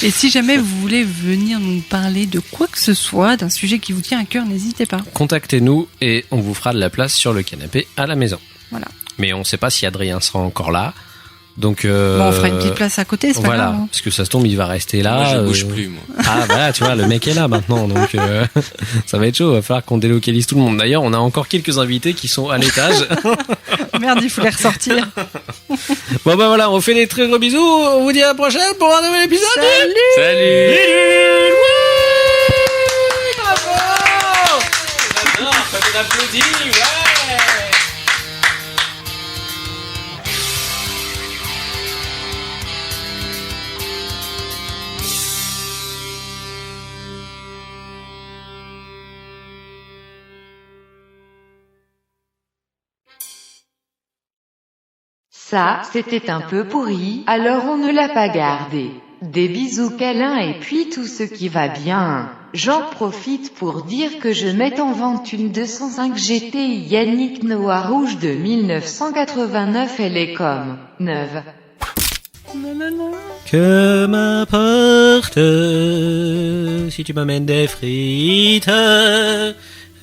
Et si jamais vous voulez venir nous parler de quoi que ce soit, d'un sujet qui vous tient à cœur, n'hésitez pas. Contactez-nous et on vous fera de la place sur le canapé à la maison. Voilà. Mais on ne sait pas si Adrien sera encore là. Donc on fera une petite place à côté, c'est pas grave. Voilà, parce que ça se tombe, il va rester là. Moi, je bouge plus, moi. Ah voilà, tu vois, le mec est là maintenant, donc ça va être chaud. Il va falloir qu'on délocalise tout le monde. D'ailleurs, on a encore quelques invités qui sont à l'étage. Merde, il faut les ressortir. Bon bah voilà, on fait des très gros bisous. On vous dit à la prochaine pour un nouvel épisode. Salut. Bravo. J'adore, ça fait d'applaudir, ouais. Ça, c'était un peu pourri, alors on ne l'a pas gardé. Des bisous câlins et puis tout ce qui va bien. J'en profite pour dire que je mets en vente une 205 GTI Yannick Noir Rouge de 1989, elle est comme neuve. Que m'importe si tu m'amènes des frites,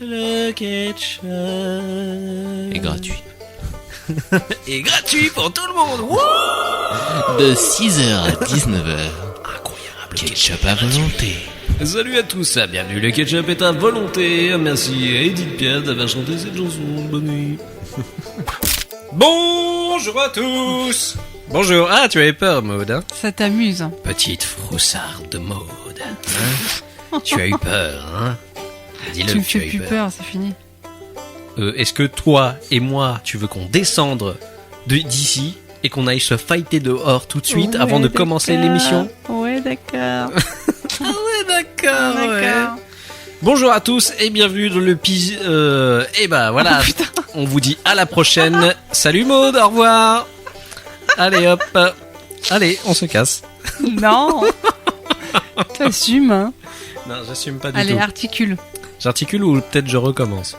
le ketchup est gratuit. Et gratuit pour tout le monde. Wouh, de 6h à 19h. Incroyable. Ketchup à volonté. Salut à tous, bienvenue. Le ketchup est à volonté. Merci à Edith Piaf d'avoir chanté cette chanson. Bonne nuit. Bonjour à tous. Bonjour. Ah, tu avais peur, Maud, hein? Ça t'amuse. Petite froussarde de Maud. Hein? Tu as eu peur, hein? Dis-le, Tu me tu fais as eu plus peur. peur, c'est fini. Est-ce que toi et moi, tu veux qu'on descende d'ici et qu'on aille se fighter dehors tout de suite avant de commencer l'émission? Ouais, d'accord. Ah ouais, d'accord. Ouais. Bonjour à tous et bienvenue dans le et bah voilà, on vous dit à la prochaine. Salut Maud, au revoir. Allez hop, allez, on se casse. Non. T'assumes, hein. Non, j'assume pas du Allez, tout. articule. J'articule ou peut-être je recommence.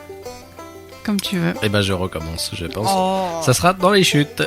Comme tu veux. Eh ben je recommence, je pense. Oh. Ça sera dans les chutes.